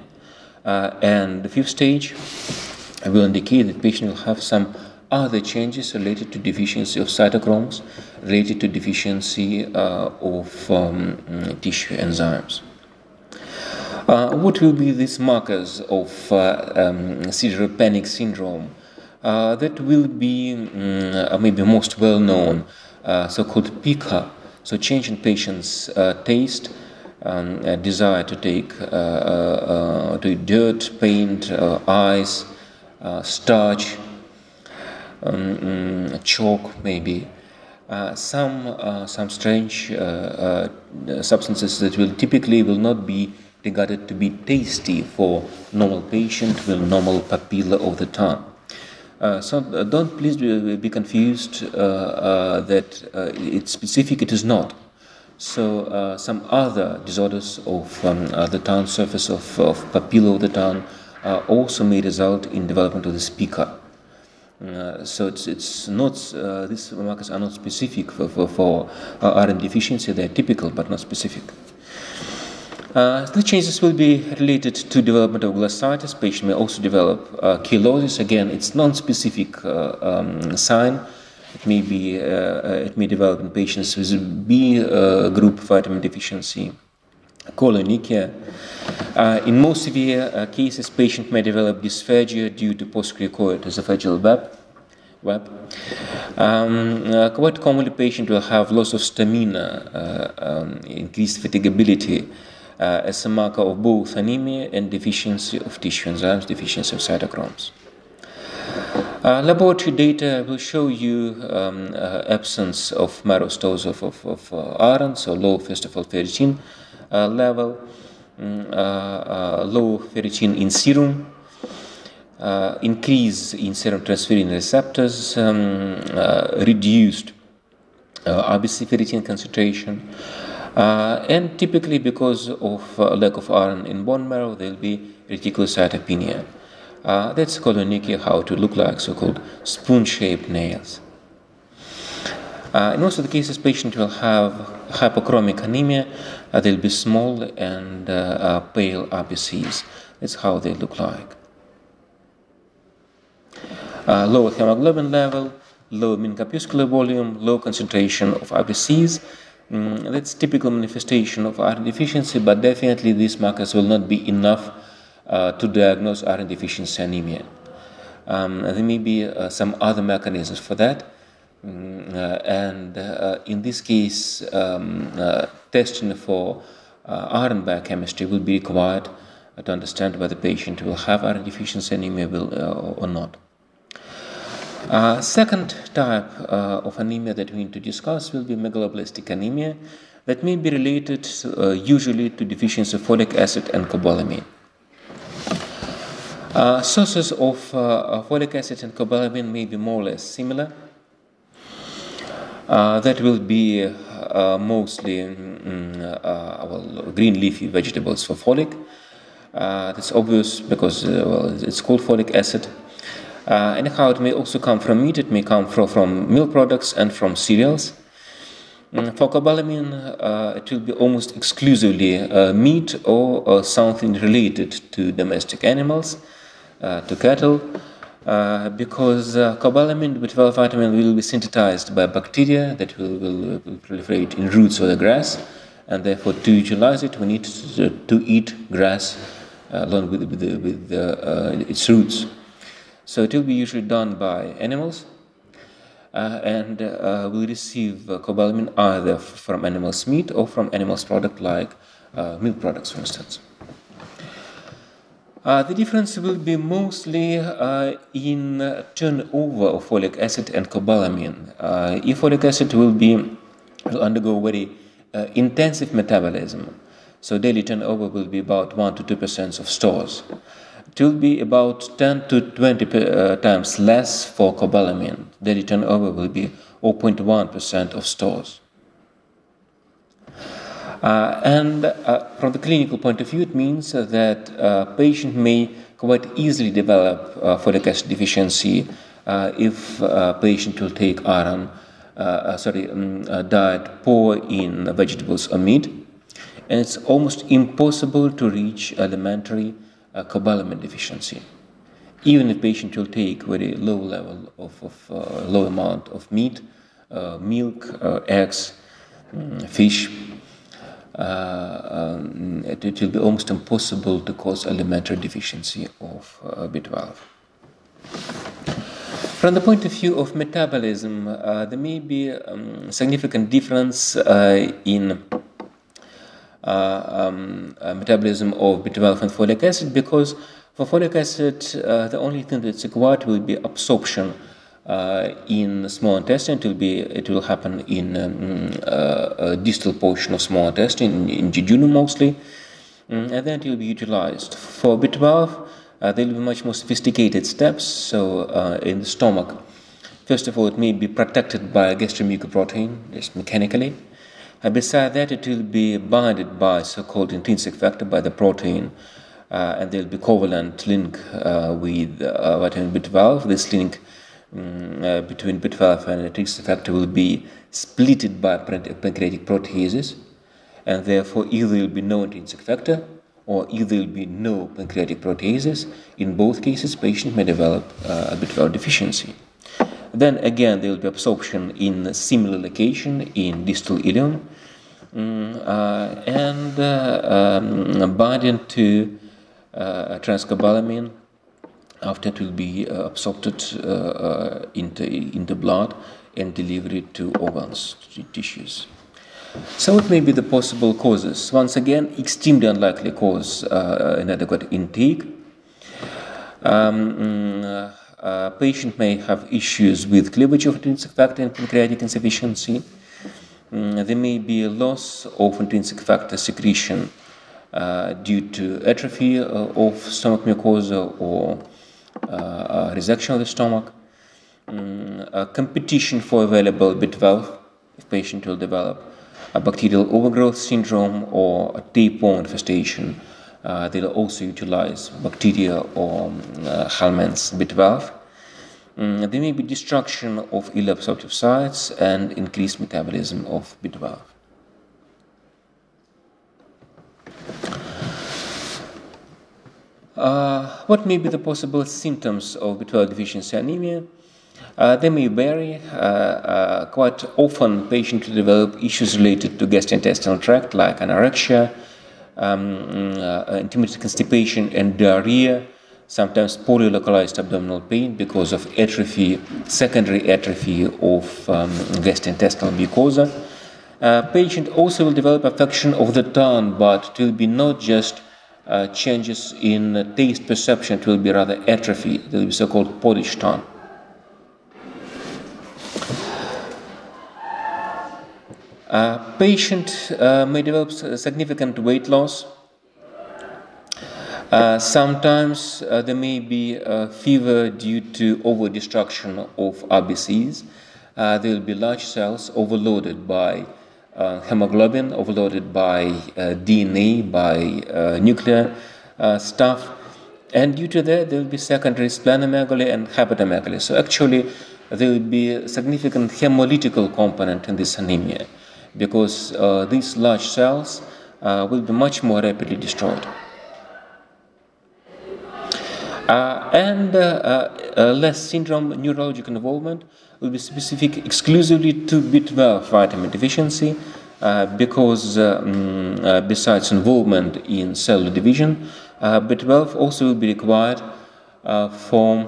and the fifth stage will indicate that patient will have some are the changes related to deficiency of cytochromes, related to deficiency of tissue enzymes. What will be these markers of seizure panic syndrome? That will be maybe most well known, so-called pica, so change in patient's taste, desire to take to eat dirt, paint, ice, starch, chalk maybe. Some strange substances that will typically not be regarded to be tasty for normal patient with normal papilla of the tongue. So don't please be confused that it's specific. It is not. So some other disorders of the tongue, surface of papilla of the tongue, also may result in development of this pica. So it's not, these markers are not specific for iron deficiency. They are typical but not specific. The changes will be related to development of glossitis. Patient may also develop chelosis. Again, it's non-specific sign. It may develop in patients with B group vitamin deficiency, cholinergia. In most severe cases, patient may develop dysphagia due to postcricoid esophageal web. Quite commonly, patient will have loss of stamina, increased fatigability, as a marker of both anemia and deficiency of tissue enzymes, deficiency of cytochromes. Laboratory data will show you absence of marrow stores of iron, so low, first of all, ferritin level, low ferritin in serum, increase in serum transferrin receptors, reduced RBC ferritin concentration, and typically because of lack of iron in bone marrow, there will be reticulocytopenia. That's cholinergia, how to look like, so-called spoon-shaped nails. In most of the cases, patient will have hypochromic anemia. They'll be small and pale RBCs. That's how they look like. Lower hemoglobin level, low mean corpuscular volume, low concentration of RBCs. That's typical manifestation of iron deficiency, but definitely these markers will not be enough to diagnose iron deficiency anemia. There may be some other mechanisms for that, and in this case, testing for iron biochemistry will be required to understand whether the patient will have iron deficiency anemia or not. Second type of anemia that we need to discuss will be megaloblastic anemia, that may be related usually to deficiency of folic acid and cobalamin. Sources of folic acid and cobalamin may be more or less similar. That will be mostly green leafy vegetables for folic. That's obvious because it's called folic acid. Anyhow, it may also come from meat. It may come from milk products and from cereals. For cobalamin, it will be almost exclusively meat or something related to domestic animals, to cattle, because cobalamin, B12 vitamin, will be synthesized by bacteria that will proliferate in roots of the grass, and therefore to utilize it, we need to eat grass along with its roots. So it will be usually done by animals, and will receive cobalamin either from animals' meat or from animals' product like milk products, for instance. The difference will be mostly in turnover of folic acid and cobalamin. If folic acid will undergo very intensive metabolism, so daily turnover will be about 1 to 2% of stores. It will be about 10 to 20 times less for cobalamin. Daily turnover will be 0.1% of stores. And from the clinical point of view, it means that patient may quite easily develop folic acid deficiency if patient will take diet poor in vegetables or meat, and it's almost impossible to reach elementary cobalamin deficiency. even if patient will take very low level of low amount of meat, milk, eggs, fish, it will be almost impossible to cause elementary deficiency of B12. From the point of view of metabolism, there may be significant difference in metabolism of B12 and folic acid, because for folic acid, the only thing that's required will be absorption in small intestine. It will happen in distal portion of small intestine, in jejunum mostly, and then it will be utilized. For B12, there will be much more sophisticated steps. So in the stomach, first of all, it may be protected by gastromucoprotein, just mechanically. Beside that, it will be binded by so-called intrinsic factor, by the protein, and there will be covalent link with vitamin B12. This link between B12 and intrinsic factor will be splitted by pancreatic proteases, and therefore either there will be no intrinsic factor or either there will be no pancreatic proteases. In both cases, patient may develop a B12 deficiency. Then again, there will be absorption in a similar location in distal ileum, and binding to transcobalamin after it will be absorbed into blood and delivered to organs, to tissues. So what may be the possible causes? Once again, extremely unlikely cause inadequate intake. Patient may have issues with cleavage of intrinsic factor and pancreatic insufficiency. There may be a loss of intrinsic factor secretion due to atrophy of stomach mucosa or resection of the stomach. Competition for available B12, if patient will develop a bacterial overgrowth syndrome or a tapeworm infestation. They'll also utilize bacteria or Hallman's B12. There may be destruction of ill absorptive sites and increased metabolism of B12. What may be the possible symptoms of B12 deficiency anemia? They may vary. Quite often, patients develop issues related to gastrointestinal tract, like anorexia, intermittent constipation and diarrhea, sometimes polylocalized abdominal pain because of atrophy, secondary atrophy of gastrointestinal mucosa. Patient also will develop affection of the tongue, but it will be not just changes in taste perception, it will be rather atrophy. It will be so-called Polish tongue. Patient may develop significant weight loss. Sometimes there may be fever due to over-destruction of RBCs. There will be large cells overloaded by hemoglobin, overloaded by DNA, by nuclear stuff. And due to that, there will be secondary splenomegaly and hepatomegaly. So actually, there will be a significant hemolytical component in this anemia, because these large cells will be much more rapidly destroyed. Less syndrome neurologic involvement will be specific exclusively to B12 vitamin deficiency, because besides involvement in cellular division, B12 also will be required for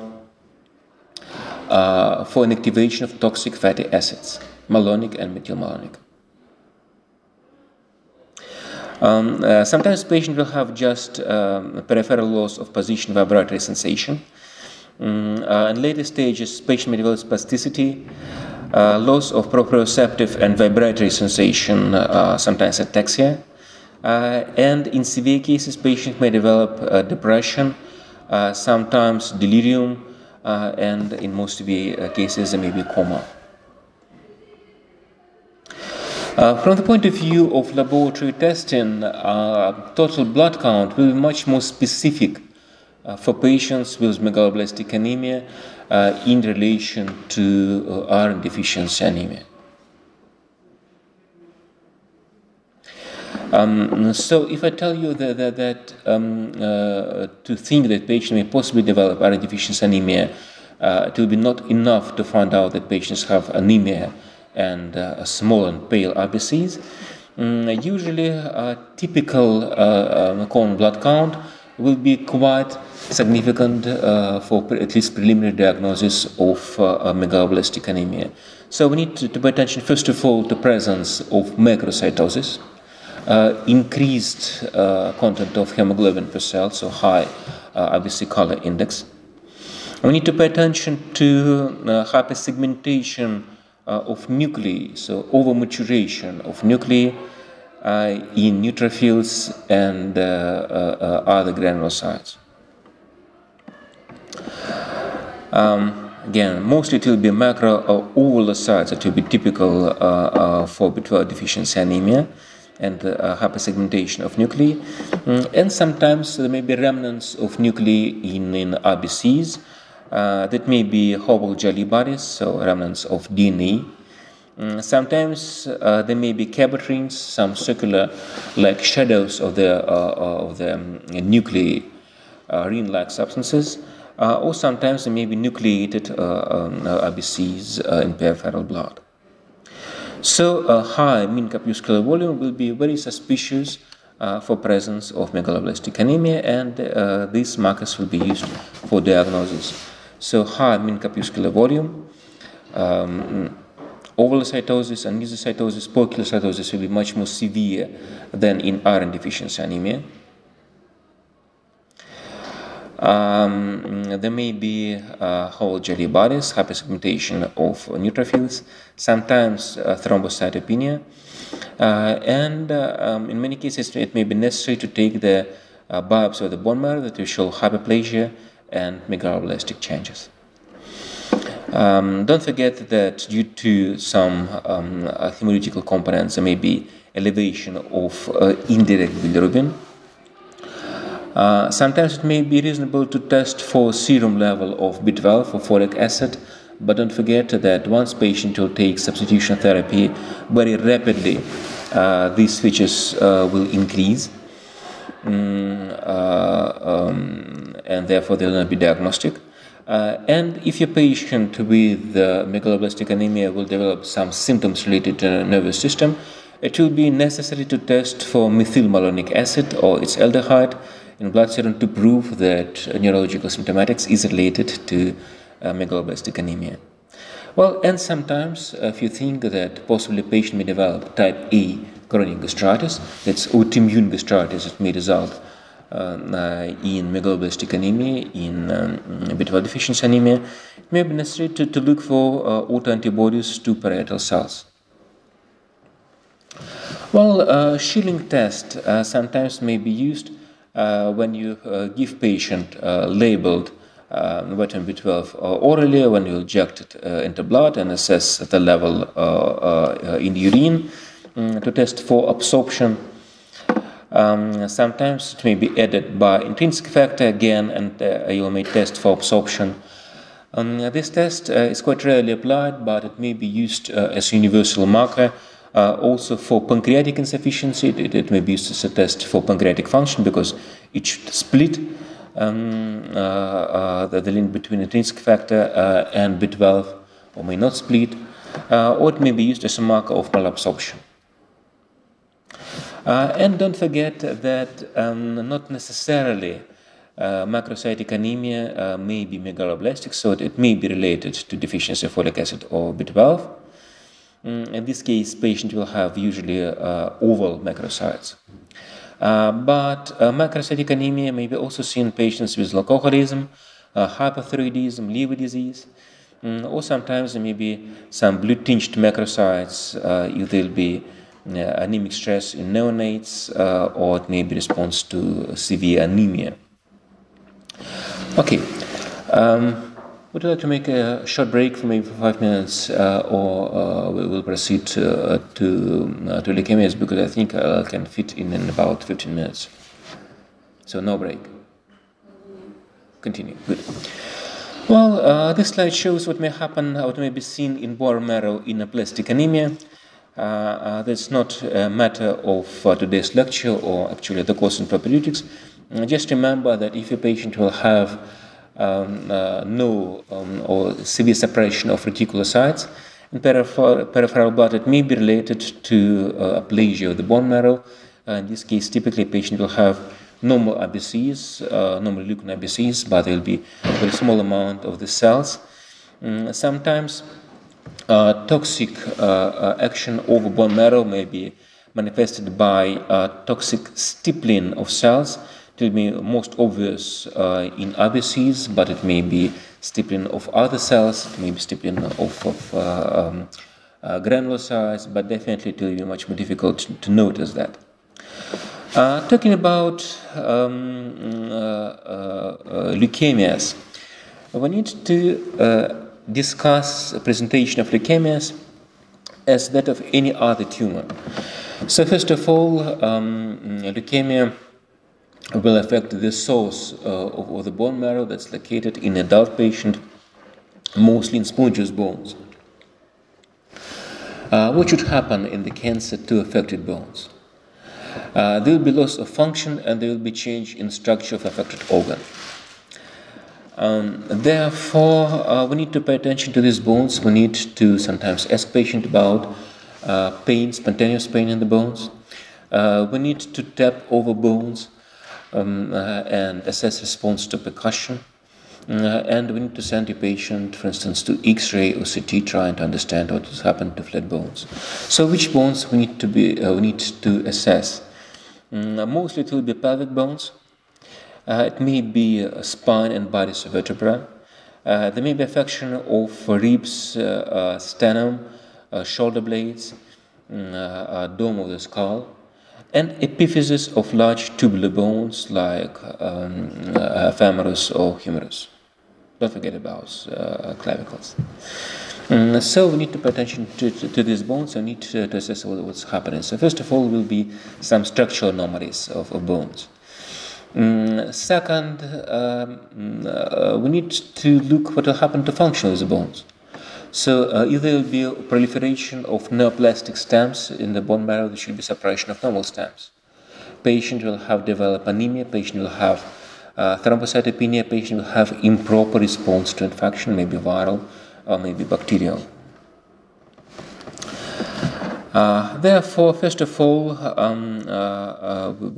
inactivation of toxic fatty acids, malonic and methylmalonic. Sometimes patient will have just peripheral loss of position vibratory sensation. In later stages, patient may develop spasticity, loss of proprioceptive and vibratory sensation, sometimes ataxia. And in severe cases, patient may develop depression, sometimes delirium, and in most severe cases, there may be coma. From the point of view of laboratory testing, total blood count will be much more specific for patients with megaloblastic anemia in relation to iron deficiency anemia. So if I tell you that to think that patient may possibly develop iron deficiency anemia, it will be not enough to find out that patients have anemia and small and pale RBCs. Usually, typical corn blood count will be quite significant for at least preliminary diagnosis of megaloblastic anemia. So we need to pay attention, first of all, to presence of macrocytosis, increased content of hemoglobin per cell, so high RBC color index. We need to pay attention to hypersegmentation of nuclei, so overmaturation of nuclei in neutrophils and other granulocytes. Again, mostly it will be macro or ovulocytes that will be typical for B12 deficiency anemia and hypersegmentation of nuclei. And sometimes there may be remnants of nuclei in RBCs. That may be Hubble jelly bodies, so remnants of DNA. Sometimes there may be cabotrins, some circular like shadows of the nuclei, ring-like substances, or sometimes there may be nucleated RBCs in peripheral blood. So a high mean corpuscular volume will be very suspicious for presence of megaloblastic anemia, and these markers will be used for diagnosis. So high mean corpuscular volume, ovulocytosis and mesocytosis, poikilocytosis will be much more severe than in iron deficiency anemia. There may be whole jelly bodies, hypersegmentation of neutrophils, sometimes thrombocytopenia, and in many cases it may be necessary to take the biopsy of the bone marrow that will show hyperplasia and megaloblastic changes. Don't forget that due to some hemolytical components, there may be elevation of indirect bilirubin. Sometimes it may be reasonable to test for serum level of B12 or folic acid, but don't forget that once patient will take substitution therapy very rapidly, these features will increase, and therefore they will not be diagnostic. And if your patient with megaloblastic anemia will develop some symptoms related to the nervous system, it will be necessary to test for methylmalonic acid or its aldehyde in blood serum to prove that neurological symptomatics is related to megaloblastic anemia. Well, and sometimes if you think that possibly patient may develop type A chronic gastritis, that's autoimmune gastritis that may result in megaloblastic anemia, in B12 deficiency anemia, it may be necessary to look for autoantibodies to parietal cells. Well, Schilling test sometimes may be used when you give patient labeled vitamin B12 orally, when you inject it into blood and assess the level in urine to test for absorption. Sometimes it may be added by intrinsic factor again, and you may test for absorption. This test is quite rarely applied, but it may be used as a universal marker. Also for pancreatic insufficiency, it may be used as a test for pancreatic function because it should split the link between intrinsic factor and B12, or may not split, or it may be used as a marker of malabsorption. And don't forget that not necessarily macrocytic anemia may be megaloblastic, so it may be related to deficiency of folic acid or B12. In this case, patient will have usually oval macrocytes. But macrocytic anemia may be also seen in patients with alcoholism, hypothyroidism, liver disease, or sometimes there may be some blue-tinged macrocytes. There will be anemic stress in neonates, or it may be response to severe anemia. Okay. Would you like to make a short break for maybe 5 minutes, or we will proceed to leukemias, because I think I can fit in about 15 minutes. So no break. Continue. Good. Well, this slide shows what may happen, what may be seen in bone marrow in aplastic anemia. That's not a matter of today's lecture or actually the course in propedeutics. Just remember that if a patient will have no or severe suppression of reticulocytes in peripheral blood, it may be related to aplasia of the bone marrow. In this case, typically a patient will have normal RBCs, normal leukin RBCs, but there will be a very small amount of the cells. Sometimes toxic action over bone marrow may be manifested by toxic stippling of cells. It will be most obvious in RBCs, but it may be stippling of other cells, it may be stippling of granulocytes, but definitely it will be much more difficult to notice that. Talking about leukemias, we need to discuss a presentation of leukemias as that of any other tumor. So first of all, leukemia will affect the source of the bone marrow that's located in adult patient, mostly in spongious bones. What should happen in the cancer to affected bones? There will be loss of function and there will be change in structure of affected organ. Therefore, we need to pay attention to these bones. We need to sometimes ask patient about pain, spontaneous pain in the bones. We need to tap over bones and assess response to percussion. And we need to send the patient, for instance, to X-ray or CT, trying to understand what has happened to flat bones. So, which bones we need to assess? Mostly it will be pelvic bones. It may be spine and bodies of vertebra. There may be affection of ribs, sternum, shoulder blades, dome of the skull, and epiphysis of large tubular bones like femoris or humerus. Don't forget about clavicles. So we need to pay attention to these bones and need to assess what's happening. So first of all will be some structural anomalies of bones. Second, we need to look what will happen to function of the bones. So if there will be proliferation of neoplastic stems in the bone marrow, there should be suppression of normal stems. Patient will have develop anemia, patient will have thrombocytopenia, patient will have improper response to infection, maybe viral or maybe bacterial. Therefore, first of all,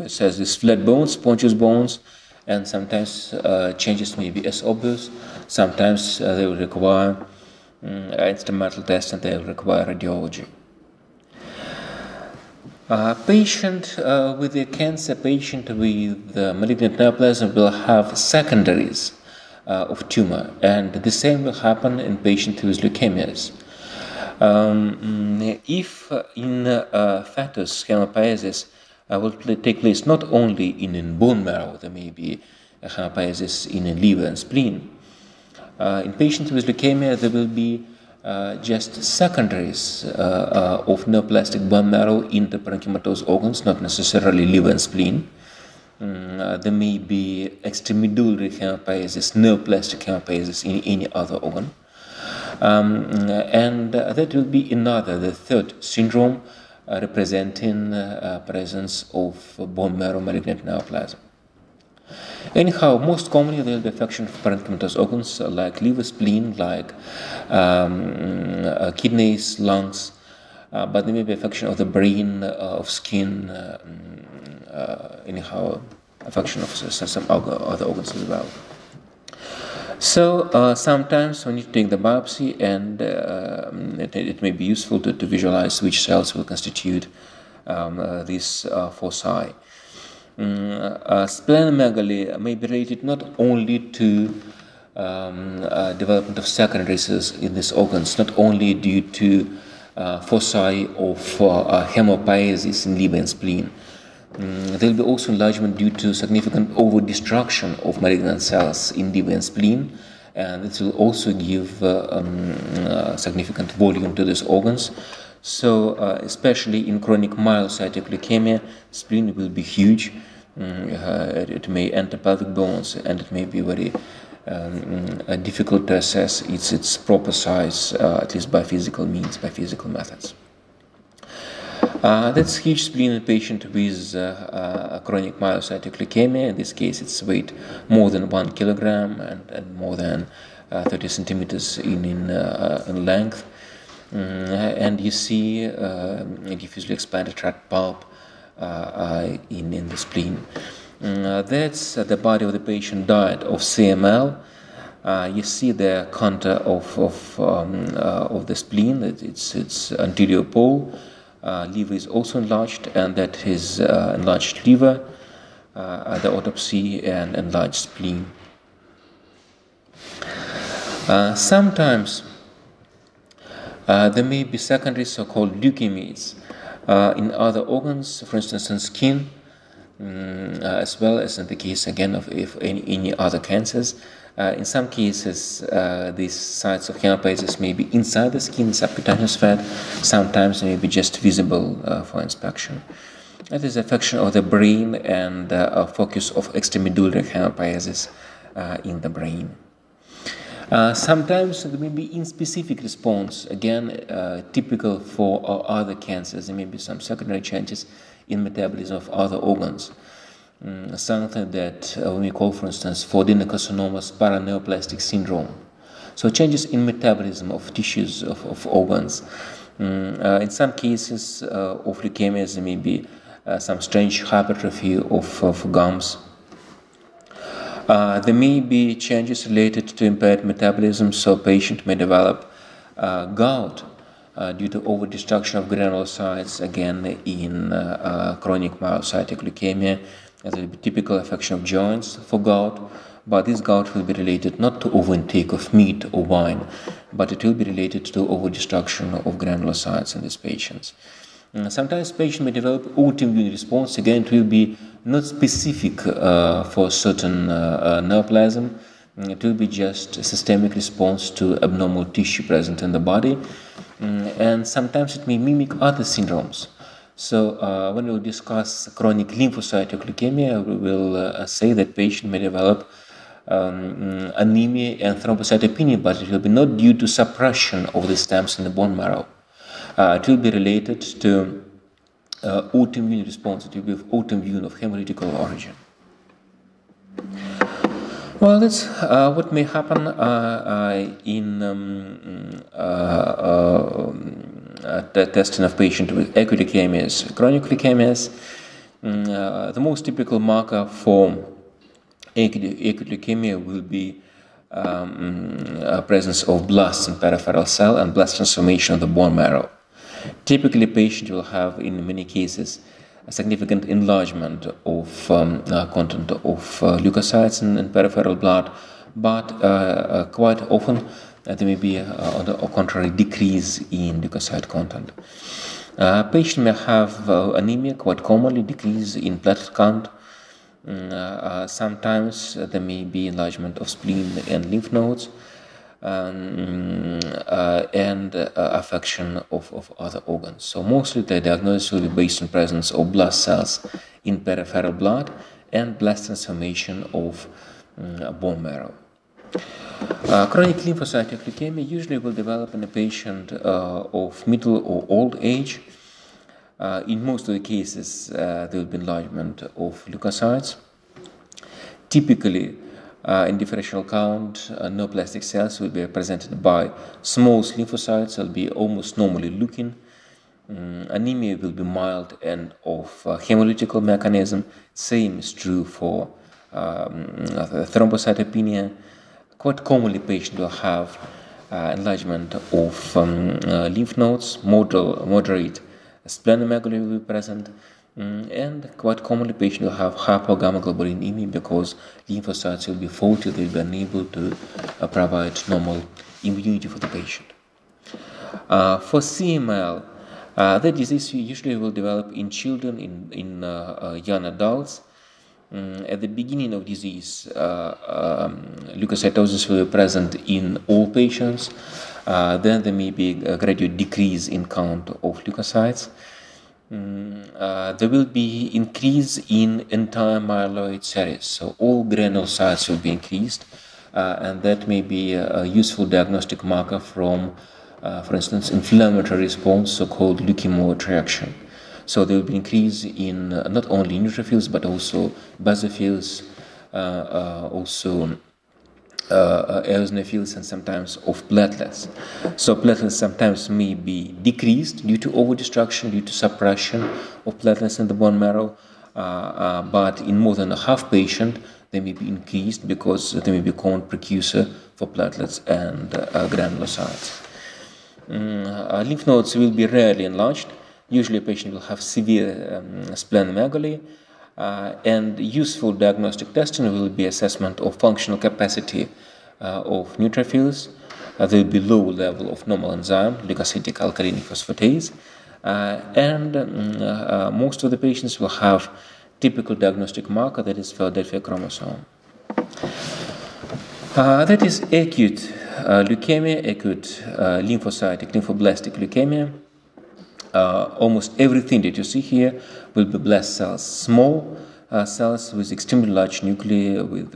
it says these flat bones, spongious bones, and sometimes changes may be as obvious. Sometimes they will require instrumental tests and they will require radiology. Patient with a cancer, patient with malignant neoplasm will have secondaries of tumor, and the same will happen in patient with leukemias. If in fetus hematopoiesis will take place not only in bone marrow, there may be hematopoiesis in liver and spleen. In patients with leukemia, there will be just secondaries of neoplastic bone marrow in the parenchymatous organs, not necessarily liver and spleen. There may be extramedullary hematopoiesis, neoplastic hematopoiesis in any other organ. And that will be the third syndrome representing presence of bone marrow malignant neoplasm. Anyhow, most commonly there will be affection of parenchymatous organs like liver, spleen, like kidneys, lungs, but there may be affection of the brain, of skin, affection of some other organs as well. So sometimes we need to take the biopsy, and it may be useful to visualize which cells will constitute this foci. Splenomegaly may be related not only to development of secondaries in these organs, not only due to foci of hematopoiesis in liver and spleen. There will be also enlargement due to significant over-destruction of malignant cells in liver and spleen, and it will also give significant volume to these organs. So, especially in chronic myelocytic leukemia, spleen will be huge. It may enter pelvic bones, and it may be very difficult to assess its proper size, at least by physical means, by physical methods. That's huge spleen in a patient with chronic myocytic leukemia. In this case, it's weight more than 1 kilogram and more than 30 centimeters in length. And you see a diffusely expanded tract bulb in the spleen. That's the body of the patient died of CML. You see the contour of the spleen. It's anterior pole. Liver is also enlarged, and that is enlarged liver, the autopsy, and enlarged spleen. Sometimes there may be secondary so-called leukemias in other organs, for instance in skin, as well as in the case again of any other cancers. In some cases, these sites of hematopoiesis may be inside the skin, subcutaneous fat. Sometimes they may be just visible for inspection. That is affection of the brain and a focus of extramedullary hematopoiesis in the brain. Sometimes there may be inspecific response, again, typical for other cancers. There may be some secondary changes in metabolism of other organs. Something that we call, for instance, for adenocarcinomas, paraneoplastic syndrome. So changes in metabolism of tissues, of organs. In some cases of leukemias, there may be some strange hypertrophy of gums. There may be changes related to impaired metabolism, so a patient may develop gout due to overdestruction of granulocytes, again in chronic myocytic leukemia. There will be typical affection of joints for gout, but this gout will be related not to overintake of meat or wine, but it will be related to overdestruction of granulocytes in these patients. Sometimes patients may develop autoimmune response. Again, it will be not specific for certain neoplasm. It will be just a systemic response to abnormal tissue present in the body, and sometimes it may mimic other syndromes. So when we will discuss chronic lymphocytic leukemia, we will say that patient may develop anemia and thrombocytopenia, but it will be not due to suppression of the stamps in the bone marrow. It will be related to autoimmune response. It will be autoimmune of hemolytical origin. Well, that's what may happen in testing of patients with acute leukemias, chronic leukemias. The most typical marker for acute leukemia will be presence of blasts in peripheral cell and blast transformation of the bone marrow. Typically, patient will have, in many cases, a significant enlargement of content of leukocytes in peripheral blood, but quite often there may be, on the contrary, decrease in leukocyte content. Patient may have anemia, quite commonly decrease in platelet count. Sometimes there may be enlargement of spleen and lymph nodes, and affection of other organs. So mostly the diagnosis will be based on presence of blast cells in peripheral blood and blast transformation of bone marrow. Chronic lymphocytic leukemia usually will develop in a patient of middle or old age. In most of the cases, there will be enlargement of leukocytes. Typically, in differential count, neoplastic cells will be represented by small lymphocytes. They'll be almost normally looking. Anemia will be mild and of hemolytical mechanism. Same is true for thrombocytopenia. Quite commonly, patient will have enlargement of lymph nodes. Moderate splenomegaly will be present. And quite commonly, patient will have hypogammaglobulinemia because lymphocytes will be faulty. They will be unable to provide normal immunity for the patient. For CML, the disease usually will develop in children, in young adults. At the beginning of disease, leukocytosis will be present in all patients. Then there may be a gradual decrease in count of leukocytes. There will be increase in entire myeloid series, so all granulocytes will be increased, and that may be a useful diagnostic marker from, for instance, inflammatory response, so-called leukemia reaction. So there will be increase in not only neutrophils but also basophils, also eosinophils, and sometimes of platelets. So platelets sometimes may be decreased due to overdestruction, due to suppression of platelets in the bone marrow, but in more than a half patient they may be increased because they may be common precursor for platelets and granulocytes. Lymph nodes will be rarely enlarged. Usually a patient will have severe splenomegaly, and useful diagnostic testing will be assessment of functional capacity of neutrophils. There will be low level of normal enzyme, leukocytic alkaline phosphatase, and most of the patients will have typical diagnostic marker, that is Philadelphia chromosome. That is acute leukemia, acute lymphocytic, lymphoblastic leukemia. Almost everything that you see here will be blast cells, small cells with extremely large nuclei, with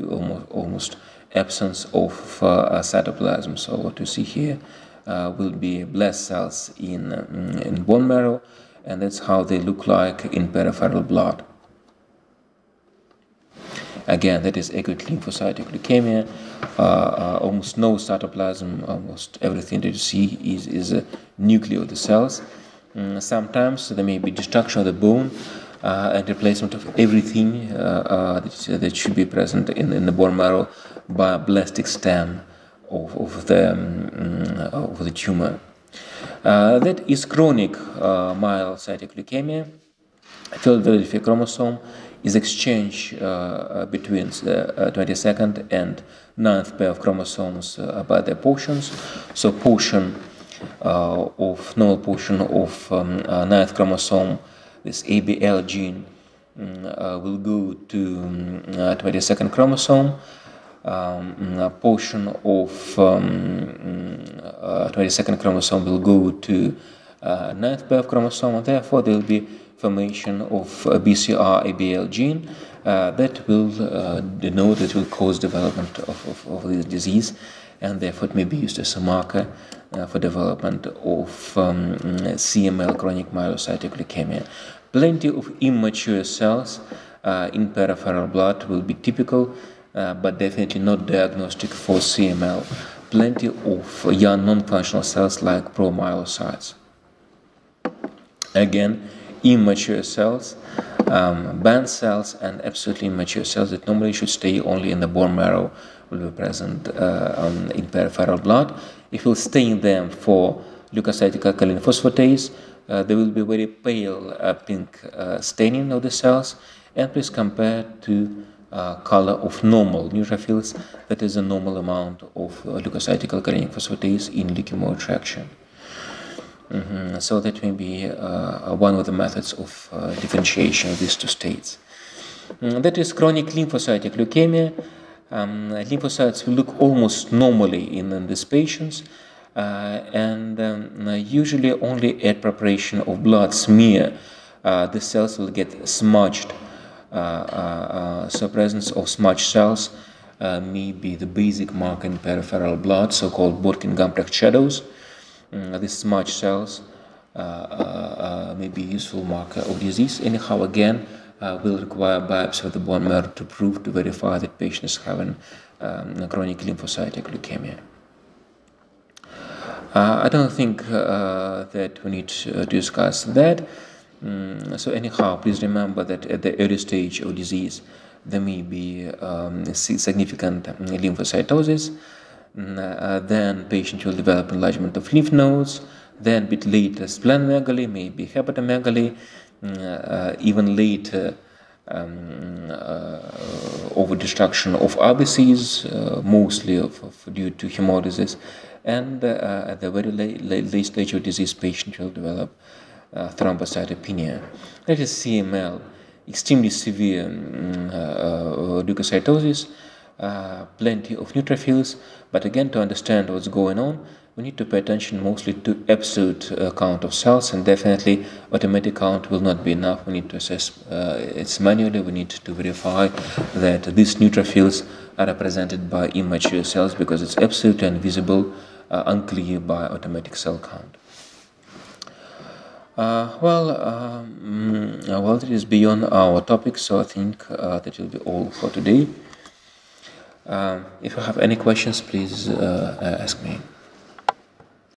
almost absence of cytoplasm. So what you see here will be blast cells in bone marrow, and that's how they look like in peripheral blood. Again, that is acute lymphocytic leukemia. Almost no cytoplasm. Almost everything that you see is a nuclei of the cells. Sometimes there may be destruction of the bone and replacement of everything that should be present in the bone marrow by a blastic stem of the tumor. That is chronic myelocytic leukemia. Philadelphia chromosome is exchanged between the 22nd and 9th pair of chromosomes by their portions. So portion normal portion of 9th chromosome, this ABL gene, will go to 22nd chromosome. A portion of 22nd chromosome will go to 9th pair of chromosome, and therefore there will be formation of a BCR-ABL gene that will denote, that will cause development of this disease, and therefore it may be used as a marker for development of CML, chronic myelocytic leukemia. Plenty of immature cells in peripheral blood will be typical, but definitely not diagnostic for CML. Plenty of young non-functional cells like promyelocytes. Again, immature cells, band cells, and absolutely immature cells that normally should stay only in the bone marrow will be present in peripheral blood. If you stay in them for leukocytic alkaline phosphatase, there will be very pale pink staining of the cells, and please compare to color of normal neutrophils, that is a normal amount of leukocytic alkaline phosphatase in leukemia traction. So that may be one of the methods of differentiation of these two states. That is chronic lymphocytic leukemia. Lymphocytes will look almost normally in these patients, and usually only at preparation of blood smear the cells will get smudged. So presence of smudged cells may be the basic marker in peripheral blood, so-called Borkin-Gumprecht shadows. These smudged cells may be a useful marker of disease. Anyhow, again, will require biopsy of the bone marrow to prove, to verify that patient is having chronic lymphocytic leukemia. I don't think that we need to discuss that. So anyhow, please remember that at the early stage of disease, there may be significant lymphocytosis. Then patient will develop enlargement of lymph nodes. Then a bit later, splenomegaly, maybe hepatomegaly. Even later, overdestruction of RBCs, mostly due to hemolysis. And at the very late stage of disease, patient will develop thrombocytopenia. That is CML, extremely severe leukocytosis, plenty of neutrophils. But again, to understand what's going on, we need to pay attention mostly to absolute count of cells, and definitely automatic count will not be enough. We need to assess it manually. We need to verify that these neutrophils are represented by immature cells, because it's absolutely invisible, unclear by automatic cell count. Well, it is beyond our topic, so I think that will be all for today. If you have any questions, please ask me.